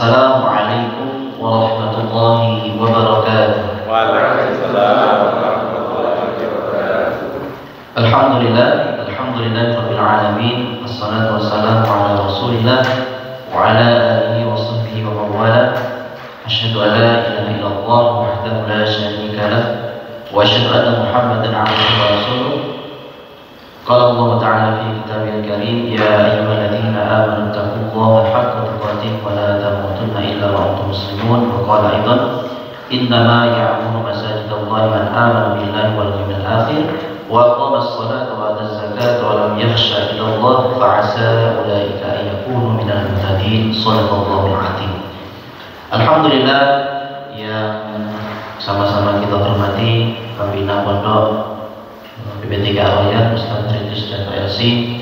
Assalamualaikum warahmatullahi wabarakatuh. Waalaikumsalam warahmatullahi wabarakatuh. Alhamdulillah rabbil alamin. Wassalatu wassalamu ala Rasulillah wa ala alihi wa sahbihi wa mawala. Asyhadu an la ilaha illallah wahdahu la syarika lah wa asyhadu anna Muhammadan abduhu wa rasuluh. Qala Allah Ta'ala fi kitabihil karim, ya ayyuhalladzina amanu taqullaha haqqa tuqatih wa la tamutunna illa wa antum muslimun. Wa qala aidan, innama ya'muru masajidallahi man amana billahi wal yawmil akhir wa aqama as-salata wa ata az-zakata wa lam yakhsha illa Allah fa 'asa ulaika an yakunu minal muhtadin. Shadaqallahul 'azim. Alhamdulillah yang sama-sama kita hormati pembina pondok PP3 Al-Wayan, Ustaz Ridus dan Pak Elsi.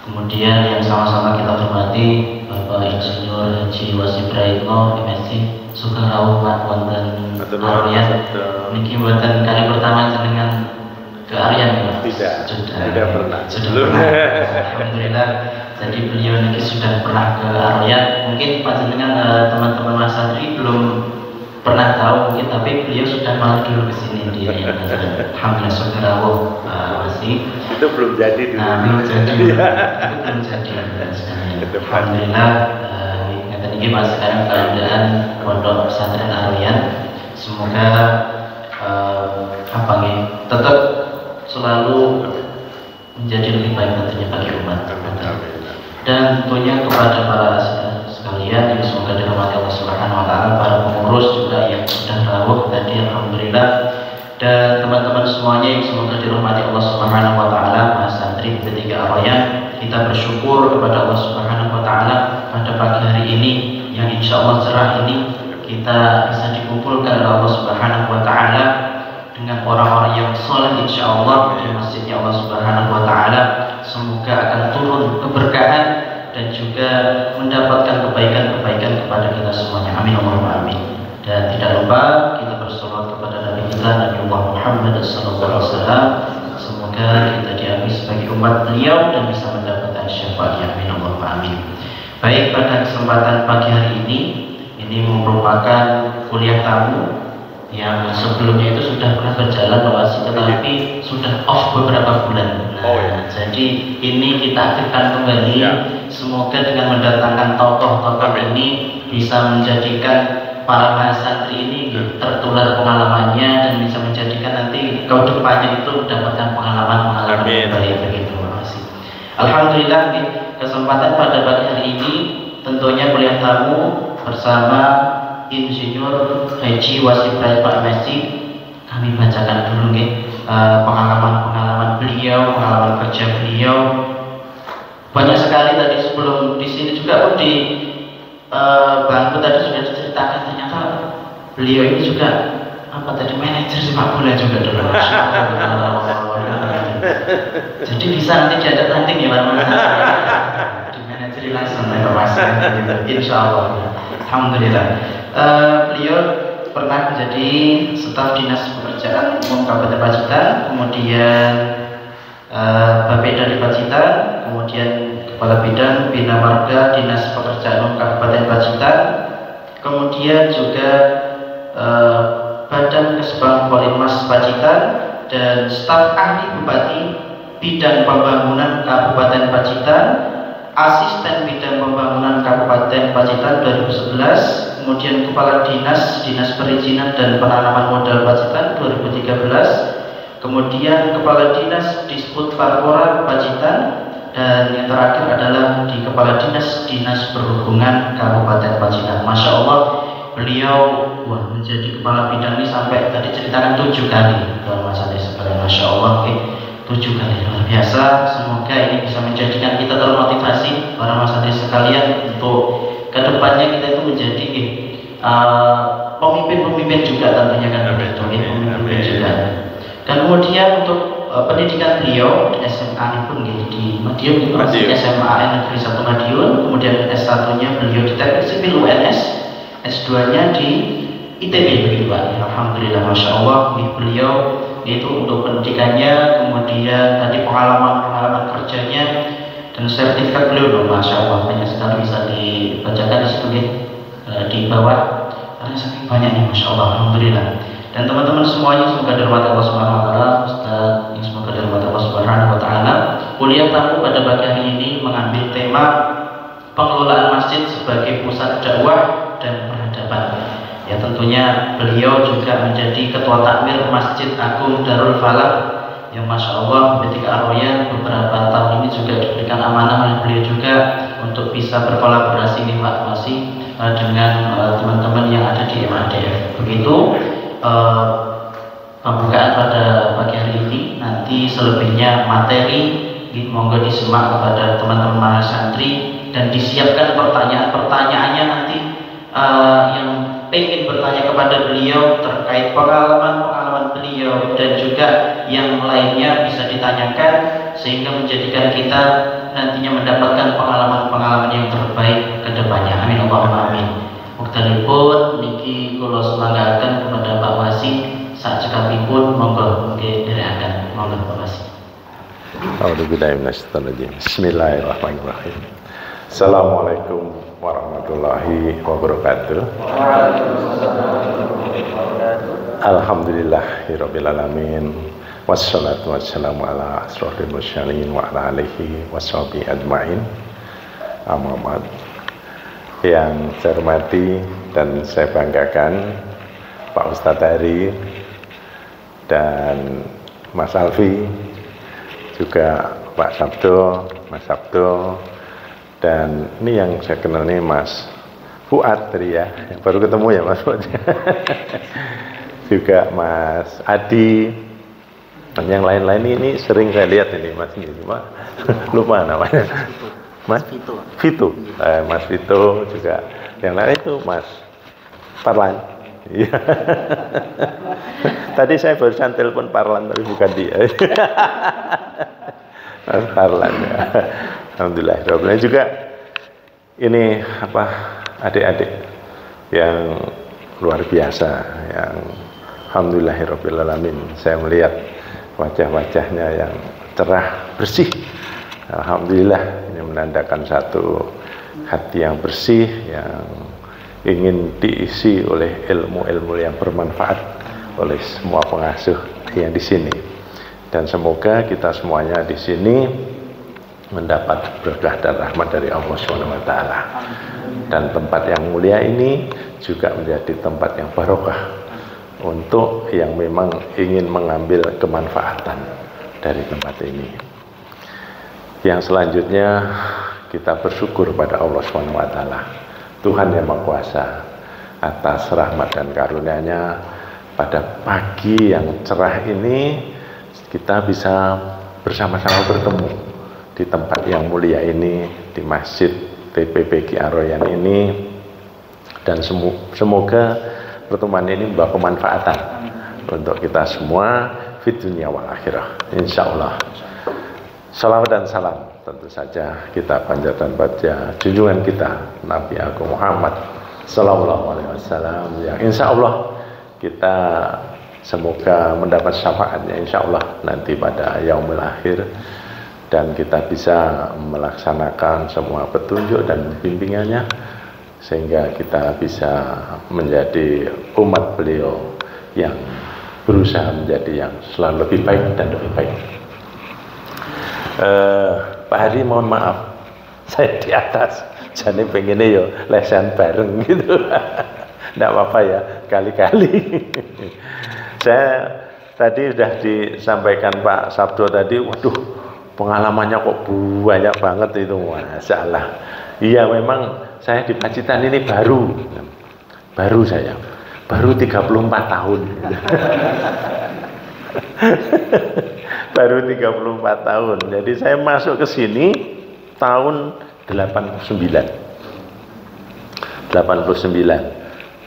Kemudian yang sama-sama kita hormati Bapak Insinyur Haji Wasip Praitno MSc Sukarau Pak wonten Al-Wayan. Niki mboten kali pertama dengan ke Aryan ya? Tidak pernah. Alhamdulillah. Jadi beliau niki sudah pernah ke Aryan. Mungkin panjenengan teman-teman Mas Santri belum pernah tahu mungkin, tapi beliau sudah malah dulu kesini di Alhamdulillah Sukarau masih. Itu belum jadi dulu. Nah, belum jadi. Belum jadi. Alhamdulillah. Ini masih sekarang keadaan pondok pesantren Al-Wayan. Semoga tetap selalu menjadi lebih baik tentunya bagi umat. Dan tentunya kepada para sekalian yang semoga dirahmati Allah Subhanahu wa taala, para pengurus juga yang sudah rawuh tadi alhamdulillah, dan teman-teman semuanya yang semoga dirahmati Allah Subhanahu wa taala, Mas Santri PP3 Al-Wayan. Kita bersyukur kepada Allah Subhanahu wa taala pada pagi hari ini yang insya Allah cerah ini kita bisa dikumpulkan oleh Allah Subhanahu wa taala dengan orang-orang yang soleh insya Allah di masjidnya Allah Subhanahu wa taala. Semoga akan turun keberkahan dan juga mendapatkan kebaikan-kebaikan kepada kita semuanya. Amin Allahumma amin. Dan tidak lupa kita bersolawat kepada Nabi kita Nabi Muhammad sallallahu alaihi wasallam. Semoga kita diambil sebagai umat beliau dan bisa mendapatkan syafaatnya. Amin Allahumma amin. Baik, pada kesempatan pagi hari ini merupakan kuliah tamu yang sebelumnya itu sudah pernah berjalan awasi, tetapi sudah off beberapa bulan. Jadi ini kita aktifkan kembali. Semoga dengan mendatangkan tokoh-tokoh ini bisa menjadikan para Mas Santri ini tertular pengalamannya dan bisa menjadikan nanti ke depannya itu mendapatkan pengalaman-pengalaman yang baik begitu. Terima kasih. Alhamdulillah di kesempatan pada pagi hari ini tentunya kuliah tamu bersama Insinyur Haji Wasip Praitno MSc. Kami bacakan dulu pengalaman-pengalaman beliau, pengalaman kerja beliau. Banyak sekali tadi sebelum di sini juga pun di bangku tadi sudah diceritakan, ternyata beliau ini juga manajer sepak bola juga dulu. Jadi bisa nanti diajak tanding ya Mas. Di manajeri langsung informasi insya Allah. Alhamdulillah. Beliau pernah menjadi staf dinas pekerjaan umum Kabupaten Pacitan, kemudian Bapeda di Pacitan, kemudian Kepala Bidang Bina Marga Dinas Pekerjaan Umum Kabupaten Pacitan, kemudian juga Badan Kesbang Polinmas Pacitan, dan staf ahli Bupati Bidang Pembangunan Kabupaten Pacitan, Asisten Bidang Pembangunan Kabupaten Pacitan 2011, kemudian Kepala Dinas Perizinan dan Penanaman Modal Pacitan 2013, kemudian Kepala Dinas Disput Parpora Pacitan, dan yang terakhir adalah di Kepala Dinas Perhubungan Kabupaten Pacitan. Masya Allah, beliau menjadi kepala bidang ini sampai tadi ceritakan 7 kali dalam masa sekalian. Masya Allah, 7 kali luar biasa. Semoga ini bisa menjadikan kita termotivasi para Mas Santri sekalian untuk kedepannya kita itu menjadi pemimpin-pemimpin juga tentunya kan begitu, pemimpin juga. Dan kemudian untuk pendidikan beliau di SMA ini pun di Madiun, SMA Negeri 1 Madiun, kemudian S1-nya beliau di Teknik Sipil UNS, S2-nya di ITB begitu Pak. Alhamdulillah, Masya Allah, beliau itu untuk pendidikannya, kemudian tadi pengalaman kerjanya dan sertifikat beliau, Masya Allah, banyak sekali bisa dibacakan di situ. di bawah, karena saking banyaknya, masya Allah, alhamdulillah. Dan teman-teman semuanya semoga dirahmati Allah Subhanahu Wa Taala, Ustaz yang semoga dirahmati Allah Subhanahu Wa Taala. Kuliah tamu pada pagi hari ini mengambil tema pengelolaan masjid sebagai pusat dakwah dan peradaban. Ya, tentunya beliau juga menjadi ketua takmir Masjid Agung Darul Falak yang masya Allah ketika Arroyan beberapa tahun ini juga diberikan amanah oleh beliau juga untuk bisa berkolaborasi dengan teman-teman yang ada di MADF. Begitu pembukaan pada pagi hari ini. Nanti selebihnya materi monggo disimak kepada teman-teman santri dan disiapkan pertanyaannya nanti yang ingin bertanya kepada beliau terkait pengalaman beliau dan juga yang lainnya bisa ditanyakan sehingga menjadikan kita nantinya mendapatkan pengalaman-pengalaman yang terbaik ke depannya. Amin Allahumma amin. Muktalipun niki kula semanggaken kepada Pak Wasi sak cekapipun monggo nggih dherekaken monggo Pak Wasi. Bismillahirrahmanirrahim. Assalamualaikum warahmatullahi wabarakatuh. Alhamdulillahirabbil alamin. Wassalatu wassalamu ala asrofil mursalin wa ala alihi washabihi ajmain. Amma ba'd. Yang saya hormati dan saya banggakan Pak Ustadz Heri dan Mas Alfi, juga Pak Sabdo, Mas Sabdo, dan ini yang saya kenal nih Mas Fuad tadi ya, yang baru ketemu ya Mas Fuad. Juga Mas Adi dan yang lain-lain ini sering saya lihat ini Mas ini cuma lupa namanya. Mas Vito, Mas Vito juga, yang lain itu Mas Parlan. Iya. Tadi saya barusan telepon Parlan tapi bukan dia. Mas Parlan ya. Alhamdulillah. Juga ini adik-adik yang luar biasa yang alhamdulillahirabbil alamin. Saya melihat wajah-wajahnya yang cerah, bersih. Alhamdulillah, ini menandakan satu hati yang bersih yang ingin diisi oleh ilmu-ilmu yang bermanfaat oleh semua pengasuh yang di sini. Dan semoga kita semuanya di sini mendapat berkah dan rahmat dari Allah SWT. Dan tempat yang mulia ini juga menjadi tempat yang barokah untuk yang memang ingin mengambil kemanfaatan dari tempat ini. Yang selanjutnya kita bersyukur pada Allah SWT, Tuhan yang Maha Kuasa, atas rahmat dan karunia-Nya pada pagi yang cerah ini kita bisa bersama-sama bertemu di tempat yang mulia ini, di Masjid TPPG Arroyan ini, dan semoga pertemuan ini membawa kemanfaatan untuk kita semua fid dunya wal akhirah insyaallah. Salawat dan salam tentu saja kita panjatkan pada junjungan kita Nabi Agung Muhammad sallallahu alaihi wasallam yang insyaallah kita semoga mendapat syafaatnya insyaallah nanti pada yaumul akhir, dan kita bisa melaksanakan semua petunjuk dan bimbingannya sehingga kita bisa menjadi umat beliau yang berusaha menjadi yang selalu lebih baik dan lebih baik. Pak Hari mohon maaf, saya di atas, jadi pengennya ya lesan bareng gitu. Tidak apa-apa ya, kali-kali. Saya tadi sudah disampaikan Pak Sabdo tadi, waduh pengalamannya kok banyak banget itu, Masya Allah. Iya memang saya di Pacitan ini baru saya, baru 34 tahun. Baru 34 tahun. Jadi saya masuk ke sini tahun 89.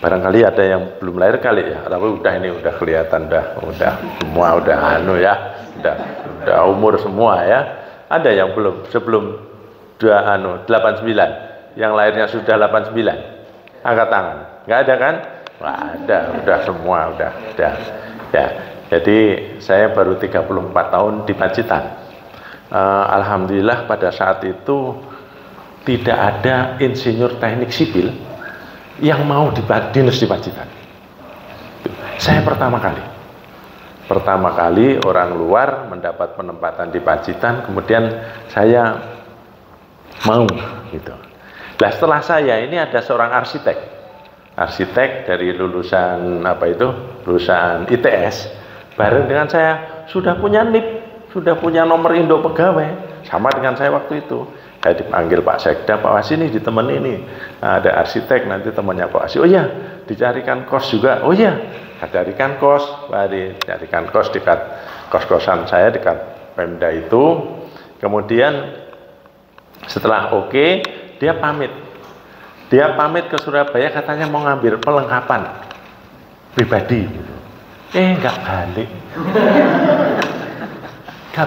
Barangkali ada yang belum lahir kali ya, tapi udah kelihatan udah semua udah ya, udah umur semua ya. Ada yang belum sebelum 89. Yang lahirnya sudah 89. Angkat tangan. Enggak ada kan? Enggak ada, udah semua udah. Ya. Jadi saya baru 34 tahun di Pacitan. Alhamdulillah pada saat itu tidak ada insinyur teknik sipil yang mau dinas di Pacitan. Saya pertama kali orang luar mendapat penempatan di Pacitan, kemudian saya mau gitu. Nah, setelah saya ini ada seorang arsitek dari lulusan lulusan ITS, bareng dengan saya sudah punya NIP, sudah punya nomor induk pegawai, sama dengan saya waktu itu. Saya dipanggil Pak Sekda, Pak Wasi nih ditemani ini, nah, ada arsitek, nanti temannya Pak Wasi, oh iya dicarikan kos juga, oh iya dicarikan kos, dicarikan kos dekat kos-kosan saya dekat Pemda itu. Kemudian setelah oke, dia pamit ke Surabaya, katanya mau ngambil perlengkapan pribadi. Nggak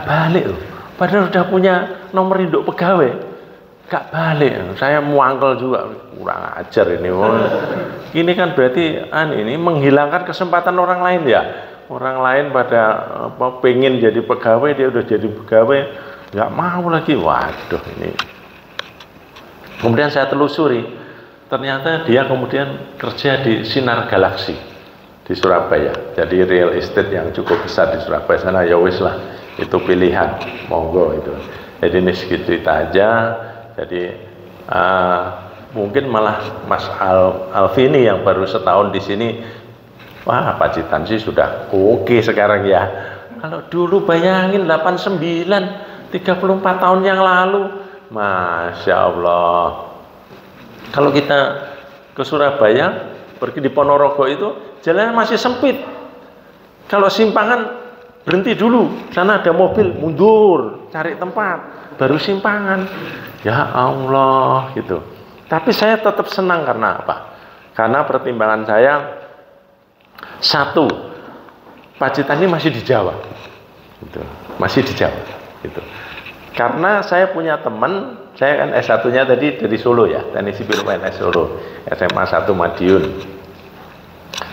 balik loh. Padahal udah punya nomor induk pegawai, nggak balik. Saya muangkel juga, kurang ajar ini. Ini kan berarti ini menghilangkan kesempatan orang lain ya. Orang lain pada pengen jadi pegawai, dia udah jadi pegawai, nggak mau lagi. Waduh ini. Kemudian saya telusuri, ternyata dia kemudian kerja di Sinar Galaxy di Surabaya. Jadi real estate yang cukup besar di Surabaya sana, ya wis lah, itu pilihan, monggo itu. Jadi ini segitu aja. Jadi mungkin malah Mas Alvini yang baru setahun di sini, wah Pacitan sih sudah oke sekarang ya. Kalau dulu bayangin 89, 34 tahun yang lalu, Masya Allah. Kalau kita ke Surabaya, pergi di Ponorogo itu jalannya masih sempit. Kalau simpangan berhenti dulu, sana ada mobil, mundur, cari tempat, baru simpangan. Ya Allah gitu. Tapi saya tetap senang karena apa? Karena pertimbangan saya, satu, Pacitan ini masih di Jawa, gitu. Masih di Jawa, gitu. Karena saya punya teman, saya kan S1-nya tadi dari Solo ya, Teknik Sipil UNS Solo, SMA 1 Madiun.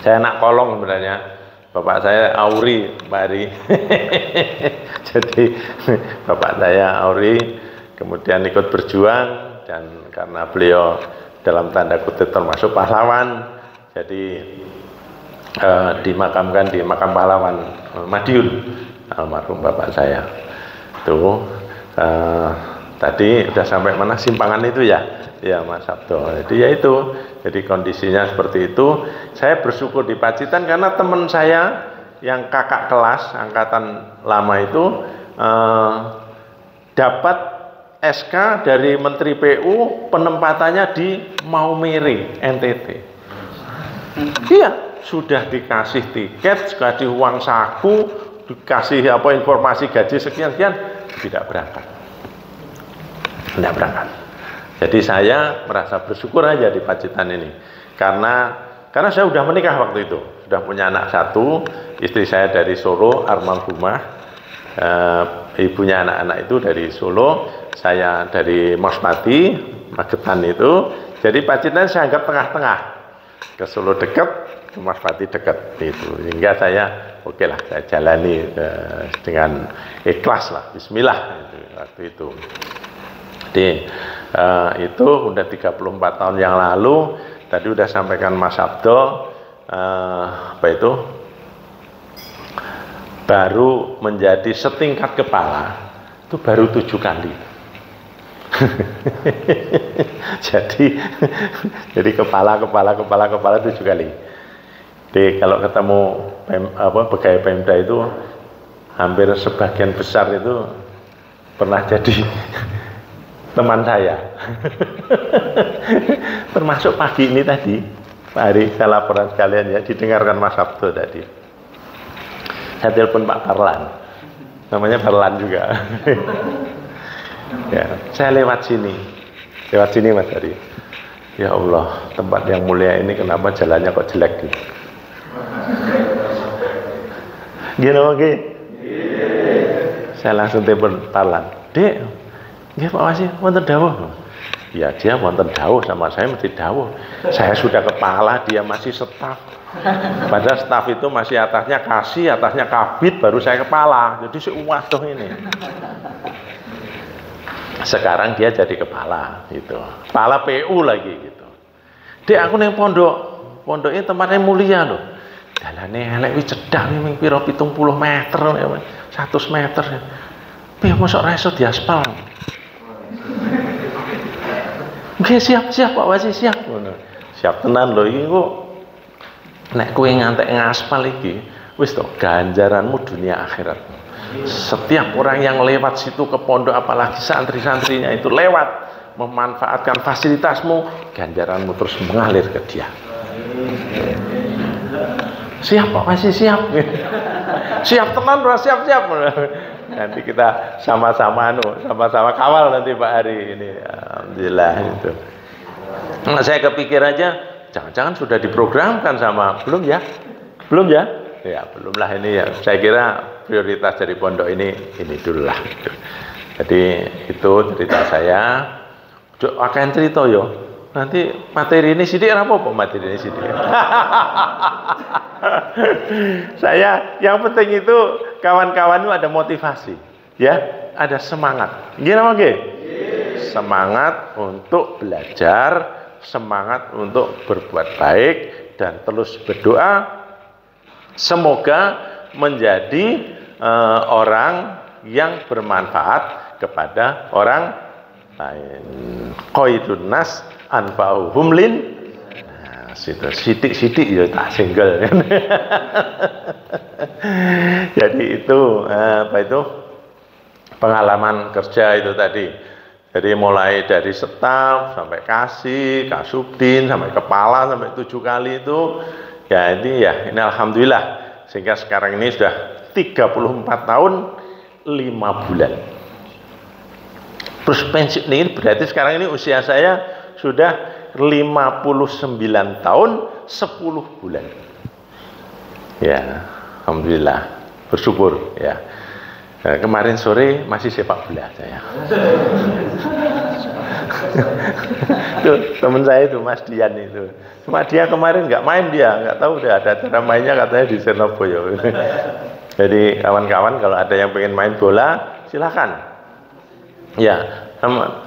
Saya anak kolong sebenarnya, bapak saya Auri, Mbak Ari. Jadi bapak saya Auri, kemudian ikut berjuang, dan karena beliau dalam tanda kutip termasuk pahlawan, jadi dimakamkan di makam pahlawan Madiun, almarhum bapak saya. Tuh tadi udah sampai mana simpangan itu ya, ya Mas Sabto. Jadi ya itu, jadi kondisinya seperti itu. Saya bersyukur di Pacitan karena teman saya yang kakak kelas angkatan lama itu dapat SK dari Menteri PU penempatannya di Maumere, NTT. Iya, sudah dikasih tiket, dikasih uang saku, dikasih informasi gaji sekian-sekian, tidak berangkat. Tidak berangkat. Jadi saya merasa bersyukur aja di Pacitan ini, karena saya sudah menikah waktu itu, sudah punya anak satu, istri saya dari Solo, almarhumah, ibunya anak-anak itu dari Solo, saya dari Mospati, Magetan itu. Jadi Pacitan saya anggap tengah-tengah, ke Solo dekat, ke Mospati dekat itu, sehingga saya oke lah, saya jalani dengan ikhlas lah, Bismillah itu, waktu itu. Jadi itu udah 34 tahun yang lalu. Tadi udah sampaikan Mas Abdo, baru menjadi setingkat kepala itu baru 7 kali. jadi kepala 7 kali. Jadi kalau ketemu pegawai Pemda itu hampir sebagian besar itu pernah jadi teman saya. Termasuk pagi ini tadi, Pak Hari, saya laporan sekalian ya, didengarkan Mas Sabto tadi. Saya telepon Pak Parlan, namanya Parlan juga. Ya, saya lewat sini Mas Hari. Ya Allah, tempat yang mulia ini kenapa jalannya kok jelek gitu? Gini oke? Saya langsung telepon Parlan, Dek, nggih Pak Wasi, wonten dawuh. Ya dia wonten dawuh, sama saya mesti dawuh. Saya sudah kepala, dia masih staf. Padahal staf itu masih atasnya kasih, atasnya kabit, baru saya kepala. Jadi waduh ini. Sekarang dia jadi kepala gitu. Kepala PU lagi gitu. Dek aku neng pondok ini tempatnya mulia loh. Dalane elek wis cedhak ning pira 70 meter 100 meter. Piye mosok ra iso diaspal. Nggih siap Pak Wasi siap ngono. Siap tenan lho iki kok nek kowe ngantek ngaspal iki wis to ganjaranmu dunia akhirat. Setiap orang yang lewat situ ke pondok apalagi santri-santrinya itu lewat memanfaatkan fasilitasmu, ganjaranmu terus mengalir ke dia. Siap Pak masih siap. Siap tenan bro, siap. Nanti kita sama-sama kawal nanti Pak Hari ini. Alhamdulillah itu. Nah, saya kepikir aja, jangan-jangan sudah diprogramkan sama belum ya? Ya belum lah ini ya. Saya kira prioritas dari pondok ini dulu lah. Jadi itu cerita saya. Akan cerita yo. Nanti materi ini sidik apa materi ini sidik. Saya yang penting itu kawan-kawan itu ada motivasi, ya, ada semangat. Gimana nggih? Semangat untuk belajar, semangat untuk berbuat baik dan terus berdoa semoga menjadi orang yang bermanfaat kepada orang lain. Qaidun nas anfa'uhum lin. Nah, sidik ya tak single. Jadi itu apa itu? Pengalaman kerja itu tadi. Jadi mulai dari staf sampai kasubdin sampai kepala sampai 7 kali itu ya ini alhamdulillah sehingga sekarang ini sudah 34 tahun 5 bulan. Terus pensiun ini berarti sekarang ini usia saya sudah 59 tahun 10 bulan. Ya, alhamdulillah, bersyukur ya. Nah, kemarin sore masih sepak bola saya. Tuh, teman saya itu Mas Dian itu. Cuma dia kemarin nggak main nggak tahu udah ada cara mainnya katanya di Surabaya. Jadi kawan-kawan kalau ada yang pengen main bola silakan. Ya,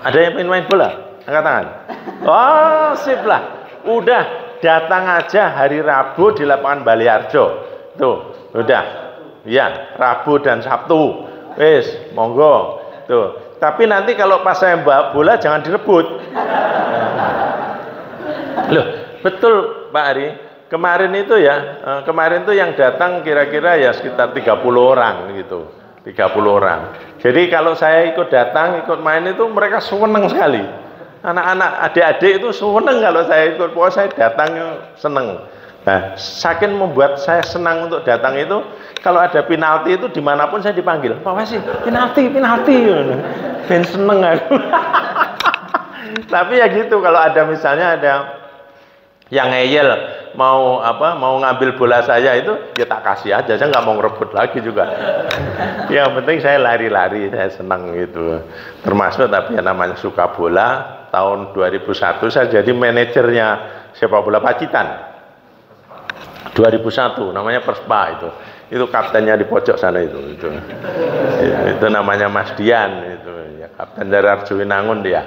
ada yang pengen main bola? Angkat tangan. Oh, sip lah. Udah datang aja hari Rabu di lapangan Baliarjo. Tuh, udah. Ya, Rabu dan Sabtu. Wis, monggo. Tuh. Tapi nanti kalau pas saya bawa bola jangan direbut. Loh, betul Pak Ari. Kemarin itu yang datang kira-kira ya sekitar 30 orang gitu. 30 orang. Jadi kalau saya ikut datang, ikut main itu mereka seneng sekali. Anak-anak, adik-adik itu seneng kalau saya ikut. Pokoknya saya datang seneng. Nah, saking membuat saya senang untuk datang itu, kalau ada penalti itu dimanapun saya dipanggil. Pak Wasi, penalti. Ben seneng aku. Tapi ya gitu, kalau ada misalnya ada yang ngeyel mau ngambil bola saya itu ya tak kasih aja, saya nggak mau ngerebut lagi juga. Yang penting saya lari-lari, saya senang gitu. Termasuk tapi yang namanya suka bola. Tahun 2001 saya jadi manajernya sepak bola Pacitan. 2001 namanya Perspa itu kaptennya di pojok sana itu namanya Mas Dian itu ya, kapten dari Arjuwinangun dia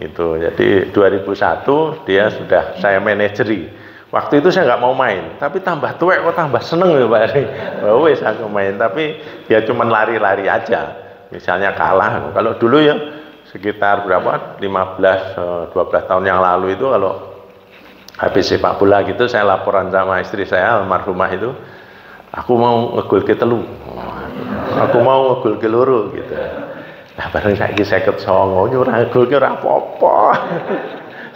itu. Jadi 2001 dia sudah saya manajeri. Waktu itu saya nggak mau main, tapi tambah tuwek kok tambah seneng ya Pak Ari. Wes aku main, tapi ya cuman lari-lari aja. Misalnya kalah, kalau dulu ya sekitar berapa 15-12 tahun yang lalu itu kalau habis sepak bola gitu saya laporan sama istri saya almarhumah itu, aku mau ngegol ke telu, aku mau ngegol ke loro gitu. Nah bareng saiki 59 nyurah ngegol ke ora apa-apa.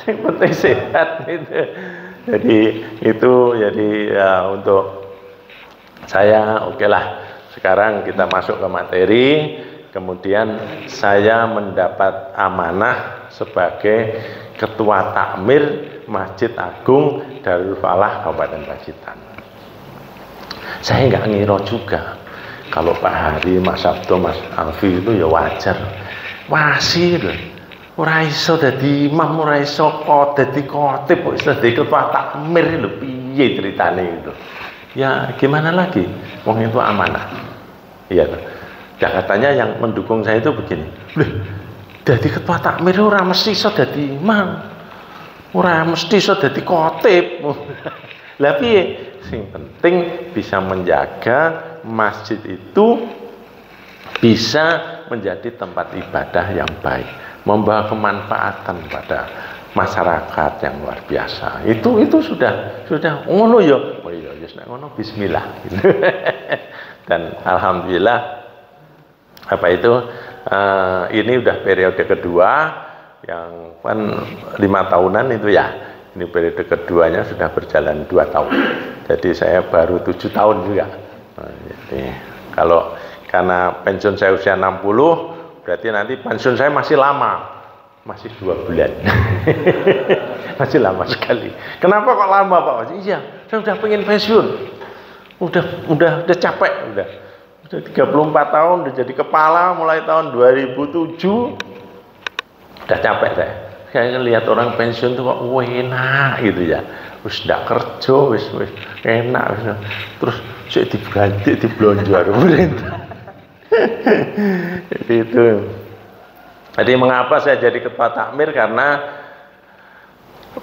Yang penting sehat gitu. Jadi itu ya untuk saya oke lah. Sekarang kita masuk ke materi. Kemudian saya mendapat amanah sebagai Ketua Takmir Masjid Agung Darul Falah Kabupaten Pacitan. Saya nggak ngira juga kalau Pak Hari, Mas Sabto, Mas Alfi itu ya wajar. Wasi loh. Ora iso dadi imam, ora iso kok dadi khotib, kok iso dadi ketua takmir lho piye ceritane itu. Ya gimana lagi? Wong itu amanah. Iya toh. Ya katanya yang mendukung saya itu begini. Loh, dadi ketua takmir ora mesti iso dadi imam. Ora mesti iso dadi khotib. Lah piye? Sing penting bisa menjaga masjid itu bisa menjadi tempat ibadah yang baik, membawa kemanfaatan pada masyarakat yang luar biasa. Itu sudah ngono ya. Oh iya, wis nek ngono bismillah. Dan alhamdulillah ini udah periode kedua yang kan 5 tahunan itu ya. Ini periode keduanya sudah berjalan 2 tahun. Jadi saya baru 7 tahun juga. Nah, jadi kalau karena pensiun saya usia 60, berarti nanti pensiun saya masih lama. Masih 2 bulan. Masih lama sekali. Kenapa kok lama, Pak? Iya, saya udah pengen pensiun. Udah capek, udah 34 tahun, udah jadi kepala mulai tahun 2007. Udah capek saya. Saya lihat orang pensiun tuh kok enak gitu ya. Wis ndak kerja, wis enak wis. Terus sik diganti diblonjo karo pemerintah. Itu. Jadi mengapa saya jadi ketua takmir, karena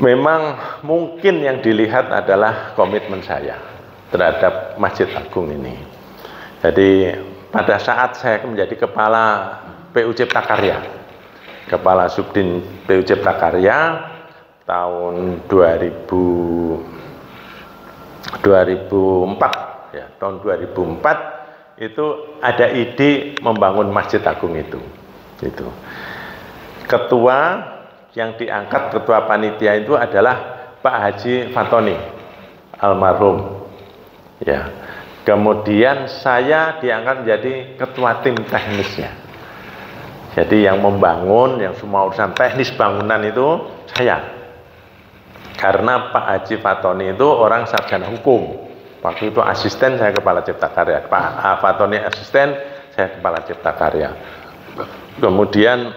memang mungkin yang dilihat adalah komitmen saya terhadap Masjid Agung ini. Jadi pada saat saya menjadi kepala PU Cipta Karya, kepala Subdin PU Cipta Karya tahun 2004 ya, tahun 2004 itu ada ide membangun Masjid Agung itu. Ketua yang diangkat, ketua panitia itu adalah Pak Haji Fatoni almarhum. Ya. Kemudian saya diangkat menjadi ketua tim teknisnya. Jadi yang membangun, yang semua urusan teknis bangunan itu saya. Karena Pak Haji Fatoni itu orang sarjana hukum. Waktu itu asisten, saya kepala Cipta Karya. Pak Fatoni asisten, saya kepala Cipta Karya. Kemudian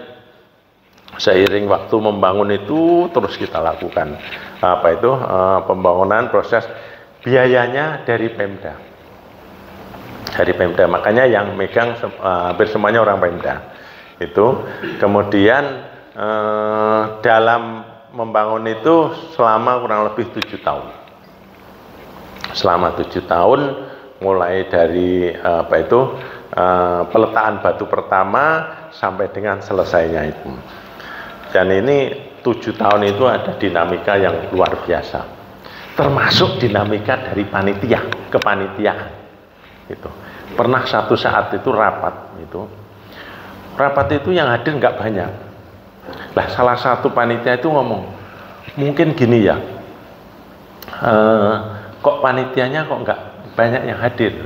seiring waktu membangun itu terus kita lakukan pembangunan, proses biayanya dari Pemda. Makanya yang megang hampir semuanya orang Pemda. Itu kemudian dalam membangun itu selama kurang lebih 7 tahun. Selama 7 tahun mulai dari peletakan batu pertama sampai dengan selesainya itu. Dan ini 7 tahun itu ada dinamika yang luar biasa. Termasuk dinamika dari panitia ke panitiaan. Itu. Pernah satu saat itu rapat itu. Rapat itu yang hadir nggak banyak. Lah salah satu panitia itu ngomong, mungkin gini ya, kok panitianya kok nggak banyak yang hadir?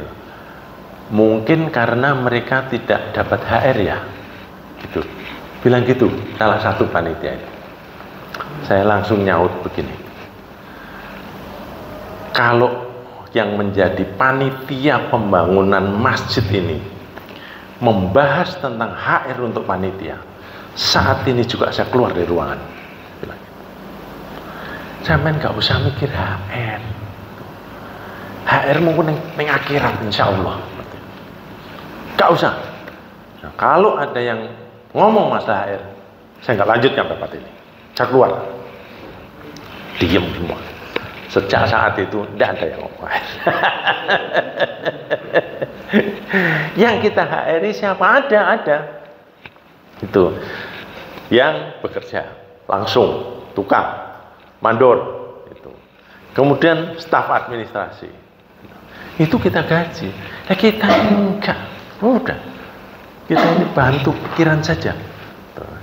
Mungkin karena mereka tidak dapat HR ya, gitu. Bilang gitu salah satu panitia itu. Saya langsung nyaut begini, kalau yang menjadi panitia pembangunan masjid ini membahas tentang HR untuk panitia, saat ini juga saya keluar dari ruangan. Sampean nggak usah mikir HR. HR mungkin yang akhirat insya Allah. Nggak usah. Nah, kalau ada yang ngomong masalah HR, saya nggak lanjutkan rapat ini. Saya keluar. Diam semua. Sejak saat itu tidak ada yang ngomong HR. Yang kita HR-i siapa? Ada. Itu yang bekerja langsung, tukang, mandor itu. Kemudian staf administrasi. Itu kita gaji. Nah, kita enggak. Udah. Kita ini bantu pikiran saja.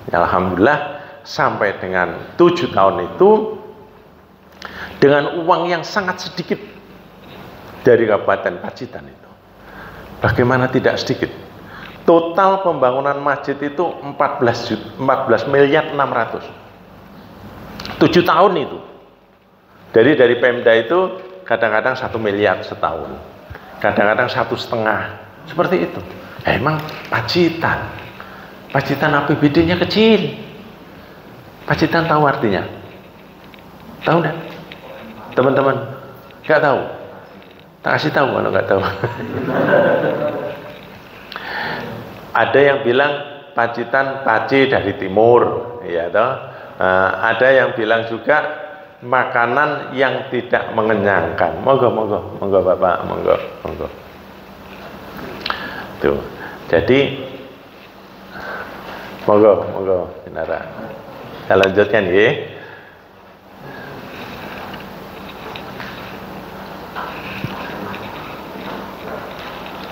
Ya, alhamdulillah sampai dengan 7 tahun itu dengan uang yang sangat sedikit dari Kabupaten Pacitan itu. Bagaimana tidak sedikit? Total pembangunan masjid itu 14 miliar 600. 7 tahun itu. Dari Pemda itu kadang-kadang 1 miliar setahun. Kadang-kadang 1,5. Seperti itu. Emang Pacitan APBD-nya kecil. Pacitan tahu artinya? Tahu enggak? Teman-teman, nggak tahu? Tak kasih tahu kalau nggak tahu. Ada yang bilang Pacitan Paci dari timur, ya toh. Ada yang bilang juga makanan yang tidak mengenyangkan. Monggo Bapak, monggo. Tuh. Jadi monggo Binara. Kita lanjutkan ya.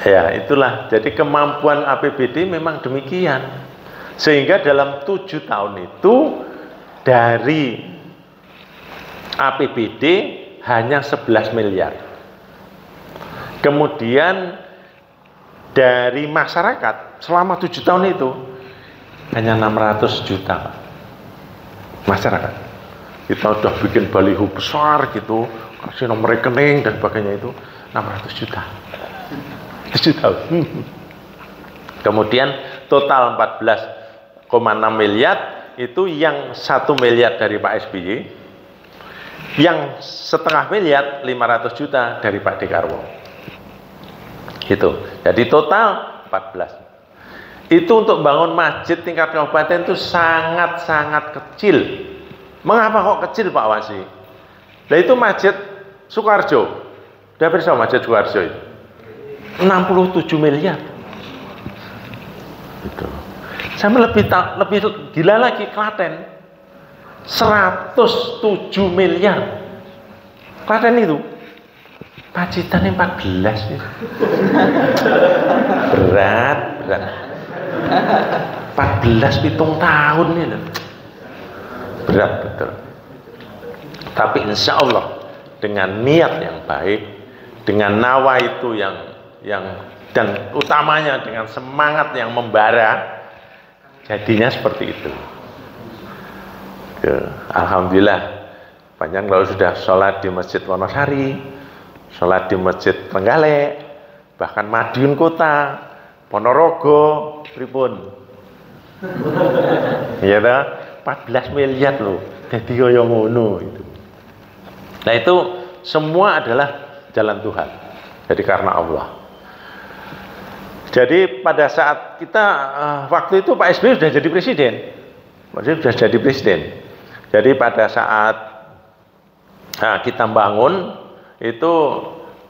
Ya, itulah. Jadi kemampuan APBD memang demikian. Sehingga dalam 7 tahun itu dari APBD hanya 11 miliar. Kemudian dari masyarakat selama 7 tahun itu hanya 600 juta. Masyarakat. Kita udah bikin baliho besar gitu, kasih nomor rekening dan sebagainya, itu 600 juta. 7 tahun. Kemudian total 14,6 miliar itu yang 1 miliar dari Pak SBY, yang setengah miliar 500 juta dari Pak Dekarwo. Gitu. Jadi total 14. Itu untuk bangun masjid tingkat kabupaten itu sangat-sangat kecil. Mengapa kok kecil Pak Wasi? Nah itu masjid Sukoharjo. Udah bersama masjid Sukoharjo itu 67 miliar. Itu. Sama lebih gila lagi Klaten, 107 miliar. Klaten itu Pacitan 14 ya. berat 14 pitung tahun nih loh. Berat betul. Tapi insya Allah dengan niat yang baik, dengan nawa itu yang dan utamanya dengan semangat yang membara, jadinya seperti itu. Alhamdulillah, panjang kalau sudah sholat di Masjid Wonosari, sholat di Masjid Trenggalek, bahkan Madiun Kota, Ponorogo, pripun? Ya dah, 14 miliar loh, jadi kaya ngono itu. Nah itu semua adalah jalan Tuhan. Jadi karena Allah. Jadi pada saat kita waktu itu Pak SBY sudah jadi presiden. Jadi pada saat kita bangun itu,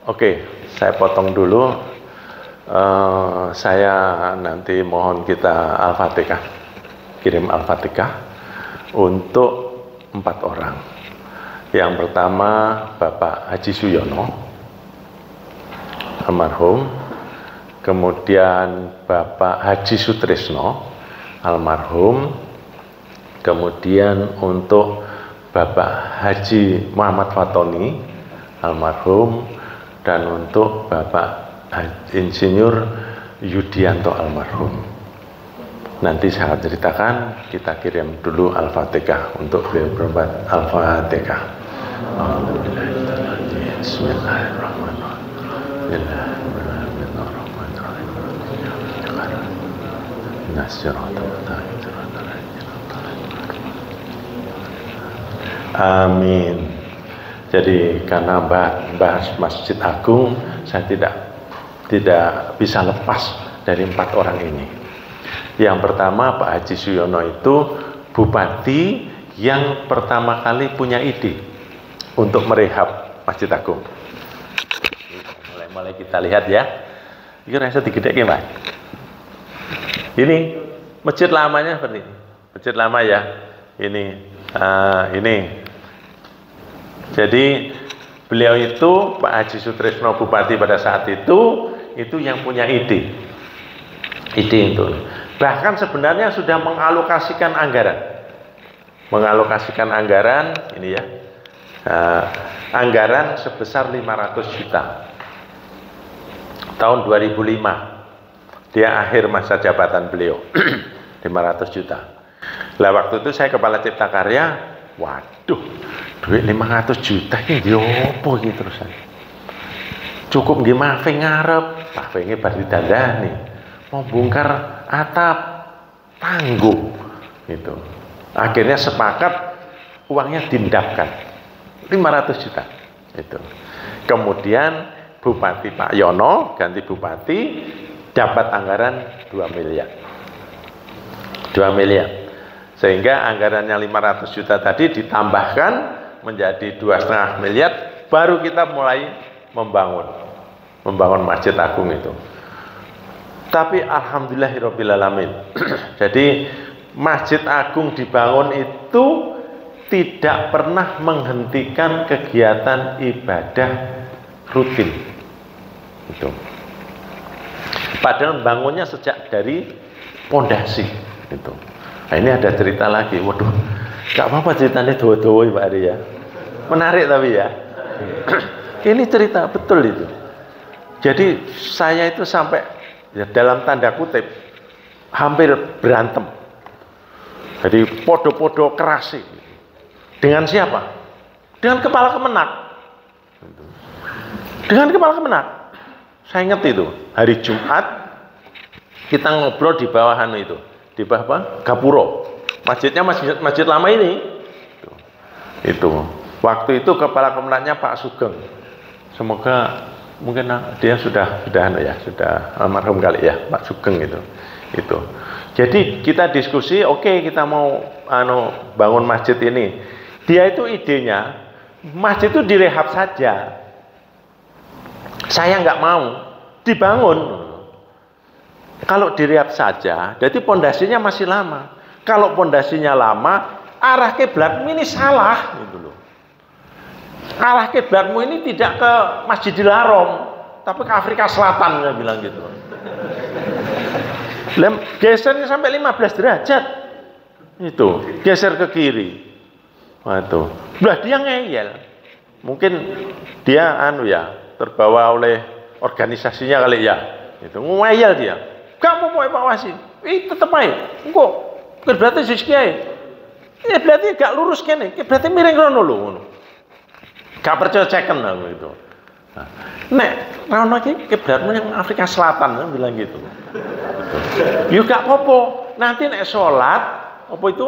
oke, saya potong dulu. Saya nanti mohon kita Al-Fatihah, kirim Al-Fatihah untuk 4 orang. Yang pertama Bapak Haji Suyono, almarhum. Kemudian Bapak Haji Sutrisno, almarhum. Kemudian untuk Bapak Haji Muhammad Fatoni, almarhum. Dan untuk Bapak Insinyur Yudianto, almarhum. Nanti saya ceritakan, kita kirim dulu Al-Fatihah untuk beliau berbuat. Al-Fatihah. Bismillahirrahmanirrahim. Amin. Jadi karena bahas Masjid Agung, saya tidak bisa lepas dari 4 orang ini. Yang pertama Pak Haji Suyono itu bupati yang pertama kali punya ide untuk merehab Masjid Agung. Mulai kita lihat ya. Ini rasa digedek ya, Pak. Ini masjid lamanya seperti ini. Masjid lama ya. Ini. Jadi beliau itu Pak Haji Sutrisno bupati pada saat itu yang punya ide itu. Bahkan sebenarnya sudah mengalokasikan anggaran ini ya, anggaran sebesar 500 juta tahun 2005, dia akhir masa jabatan beliau. 500 juta. Lah waktu itu saya kepala Cipta Karya, waduh, duit 500 juta ini opo iki terusan. Cukup nggih mafe ngarep, mafenge bar didandani. Mau bongkar atap, tanggung gitu. Akhirnya sepakat uangnya dindapkan 500 juta itu. Kemudian Bupati Pak Yono ganti bupati, dapat anggaran 2 miliar. Sehingga anggarannya 500 juta tadi ditambahkan menjadi 2,5 miliar, baru kita mulai membangun Masjid Agung itu. Tapi alhamdulillahirobbilalamin. Jadi Masjid Agung dibangun itu tidak pernah menghentikan kegiatan ibadah rutin. Itu. Padahal bangunnya sejak dari pondasi. Itu. Nah, ini ada cerita lagi. Waduh, gak apa-apa ceritanya doa-doa Pak Ari ya. Menarik tapi ya. Ini cerita betul itu. Jadi saya itu sampai ya, dalam tanda kutip hampir berantem. Jadi podo-podo keras sih. Dengan siapa? Dengan kepala Kemenak. Dengan kepala Kemenak. Saya ingat itu hari Jumat kita ngobrol di bawahan itu, di bawah apa? Gapuro. Masjidnya masjid lama ini. Itu. Waktu itu kepala Kemenaknya Pak Sugeng. Semoga mungkin dia sudah almarhum kali ya, Pak Sugeng itu. Jadi kita diskusi, oke, kita mau bangun masjid ini. Dia itu idenya masjid itu direhab saja. Saya nggak mau dibangun. Kalau direhab saja, jadi pondasinya masih lama. Kalau pondasinya lama, arah kiblatmu ini salah, gitu loh. Arah kiblatmu ini tidak ke Masjidil Haram, tapi ke Afrika Selatan, saya bilang gitu. Gesernya sampai 15 derajat. Itu, geser ke kiri. Waduh. Lah dia ngeyel. Mungkin dia terbawa oleh organisasinya kali ya. Itu ngeyel dia. Kamu mau evaluasi? Tetep aja. Engko kiblatnya sisi kiai. Berarti gak lurus kene. Berarti miring rono lho ngono. Gak percaya ceken gitu. Nek rono iki kiblatmu yang Afrika Selatan bilang gitu. Yuk gak apa-apa. Nanti nek sholat apa itu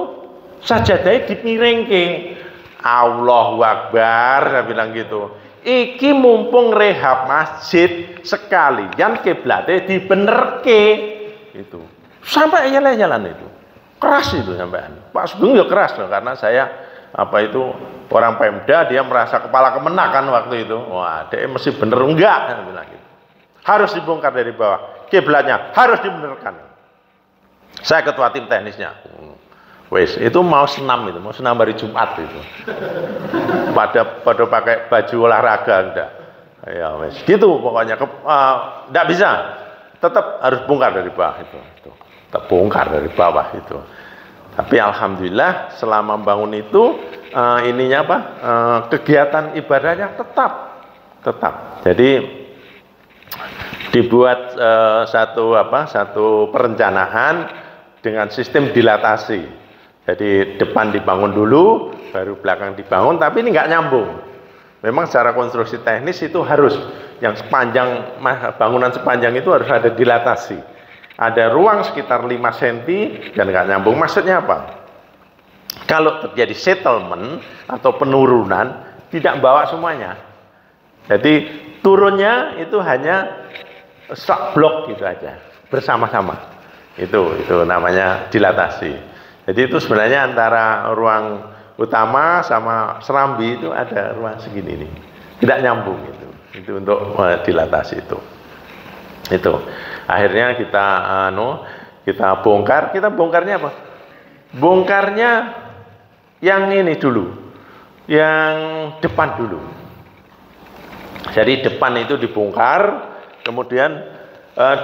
sajadahnya dimiringke. Allahu Akbar, saya bilang gitu. Iki mumpung rehab masjid sekalian kiblatnya dibenerke. Itu. Sampai jalan itu. Keras itu sampean. Pak Sugeng ya keras loh, karena saya orang Pemda, dia merasa kepala Kemenak kan waktu itu. Wah, dia mesti bener enggak, saya bilang gitu. Harus dibongkar dari bawah. Kiblatnya harus dibenerkan. Saya ketua tim teknisnya. Wes, itu mau senam hari Jumat itu. Pada pakai baju olahraga enggak. Ya wes, gitu pokoknya enggak bisa. Tetap harus bongkar dari bawah itu. Tetap bongkar dari bawah itu. Tapi alhamdulillah selama membangun itu kegiatan ibadahnya tetap. Jadi dibuat satu perencanaan dengan sistem dilatasi. Jadi depan dibangun dulu, baru belakang dibangun, tapi ini nggak nyambung. Memang secara konstruksi teknis itu harus yang bangunan sepanjang itu harus ada dilatasi. Ada ruang sekitar 5 cm dan nggak nyambung. Maksudnya apa? Kalau terjadi settlement atau penurunan, tidak bawa semuanya. Jadi turunnya itu hanya sak blok gitu aja, bersama-sama. Itu namanya dilatasi. Jadi itu sebenarnya antara ruang utama sama serambi itu ada ruang segini nih, tidak nyambung itu. Itu untuk dilatasi itu. Akhirnya kita bongkar. Kita bongkarnya apa? Bongkarnya yang ini dulu, yang depan dulu. Jadi depan itu dibongkar, kemudian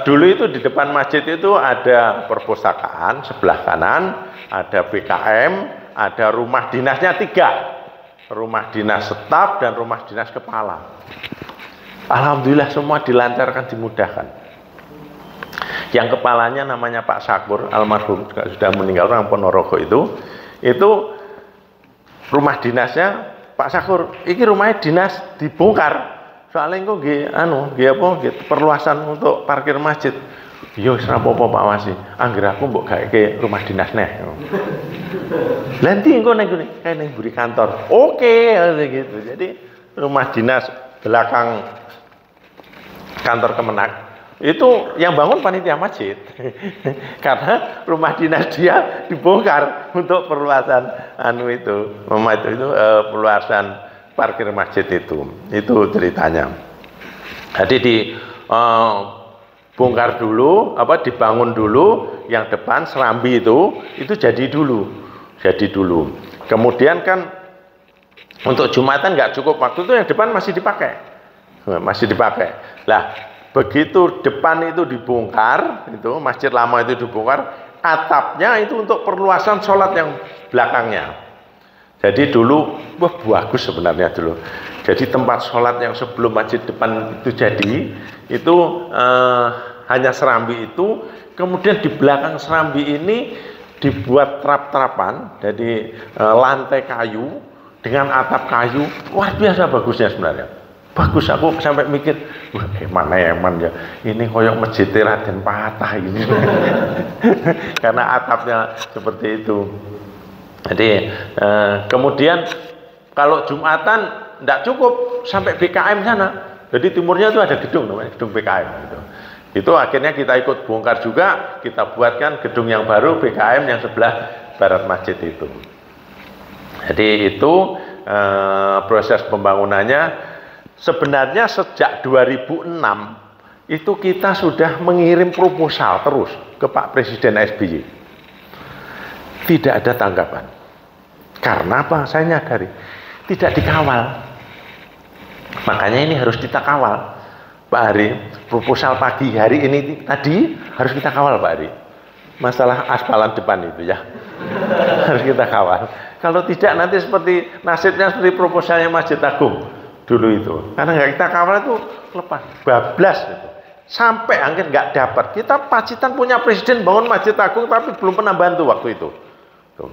dulu itu di depan masjid itu ada perpustakaan sebelah kanan, ada BKM, ada rumah dinasnya 3, rumah dinas staf dan rumah dinas kepala. Alhamdulillah semua dilancarkan, dimudahkan. Yang kepalanya namanya Pak Sakur, almarhum juga sudah meninggal, orang Ponorogo itu rumah dinasnya Pak Sakur. Iki rumahnya dinas dibongkar. Soalnya kok perluasan untuk parkir masjid. Yo wis rapopo Pak Wasi. Angger aku mbok gawe rumah dinas neh. Lah ndi engko ning mburi kantor. Oke, gitu. Jadi rumah dinas belakang kantor Kemenak Itu yang bangun panitia masjid. Karena rumah dinas dia dibongkar untuk perluasan perluasan parkir masjid itu. Itu ceritanya. Jadi bongkar dulu, dibangun dulu, yang depan serambi itu jadi dulu. Kemudian kan untuk Jumatan nggak cukup waktu itu, yang depan masih dipakai. Lah, begitu depan itu dibongkar, itu masjid lama itu dibongkar, atapnya itu untuk perluasan sholat yang belakangnya. Jadi dulu, bagus sebenarnya dulu. Jadi tempat sholat yang sebelum masjid depan itu jadi, itu hanya serambi itu, kemudian di belakang serambi ini dibuat trap-trapan, jadi lantai kayu dengan atap kayu, luar biasa bagusnya sebenarnya. Bagus, aku sampai mikir, wah mana eman ya, ini koyok masjid Raden Patah ini. Karena atapnya seperti itu. Jadi kemudian kalau Jumatan tidak cukup sampai BKM sana. Jadi timurnya itu ada gedung namanya gedung BKM gitu. Itu akhirnya kita ikut bongkar juga, kita buatkan gedung yang baru BKM yang sebelah barat masjid itu. Jadi itu proses pembangunannya. Sebenarnya sejak 2006 itu kita sudah mengirim proposal terus ke Pak Presiden SBY. Tidak ada tanggapan. Karena apa? Saya nyadari tidak dikawal. Makanya ini harus kita kawal, Pak Hari. Proposal pagi hari ini tadi harus kita kawal, Pak Hari. Masalah aspalan depan itu ya harus kita kawal. Kalau tidak nanti seperti nasibnya seperti proposalnya Masjid Agung dulu itu, karena nggak kita kawal itu lepas, bablas itu. Sampai akhir nggak dapat. Kita Pacitan punya presiden bangun Masjid Agung tapi belum pernah bantu waktu itu. Tuh.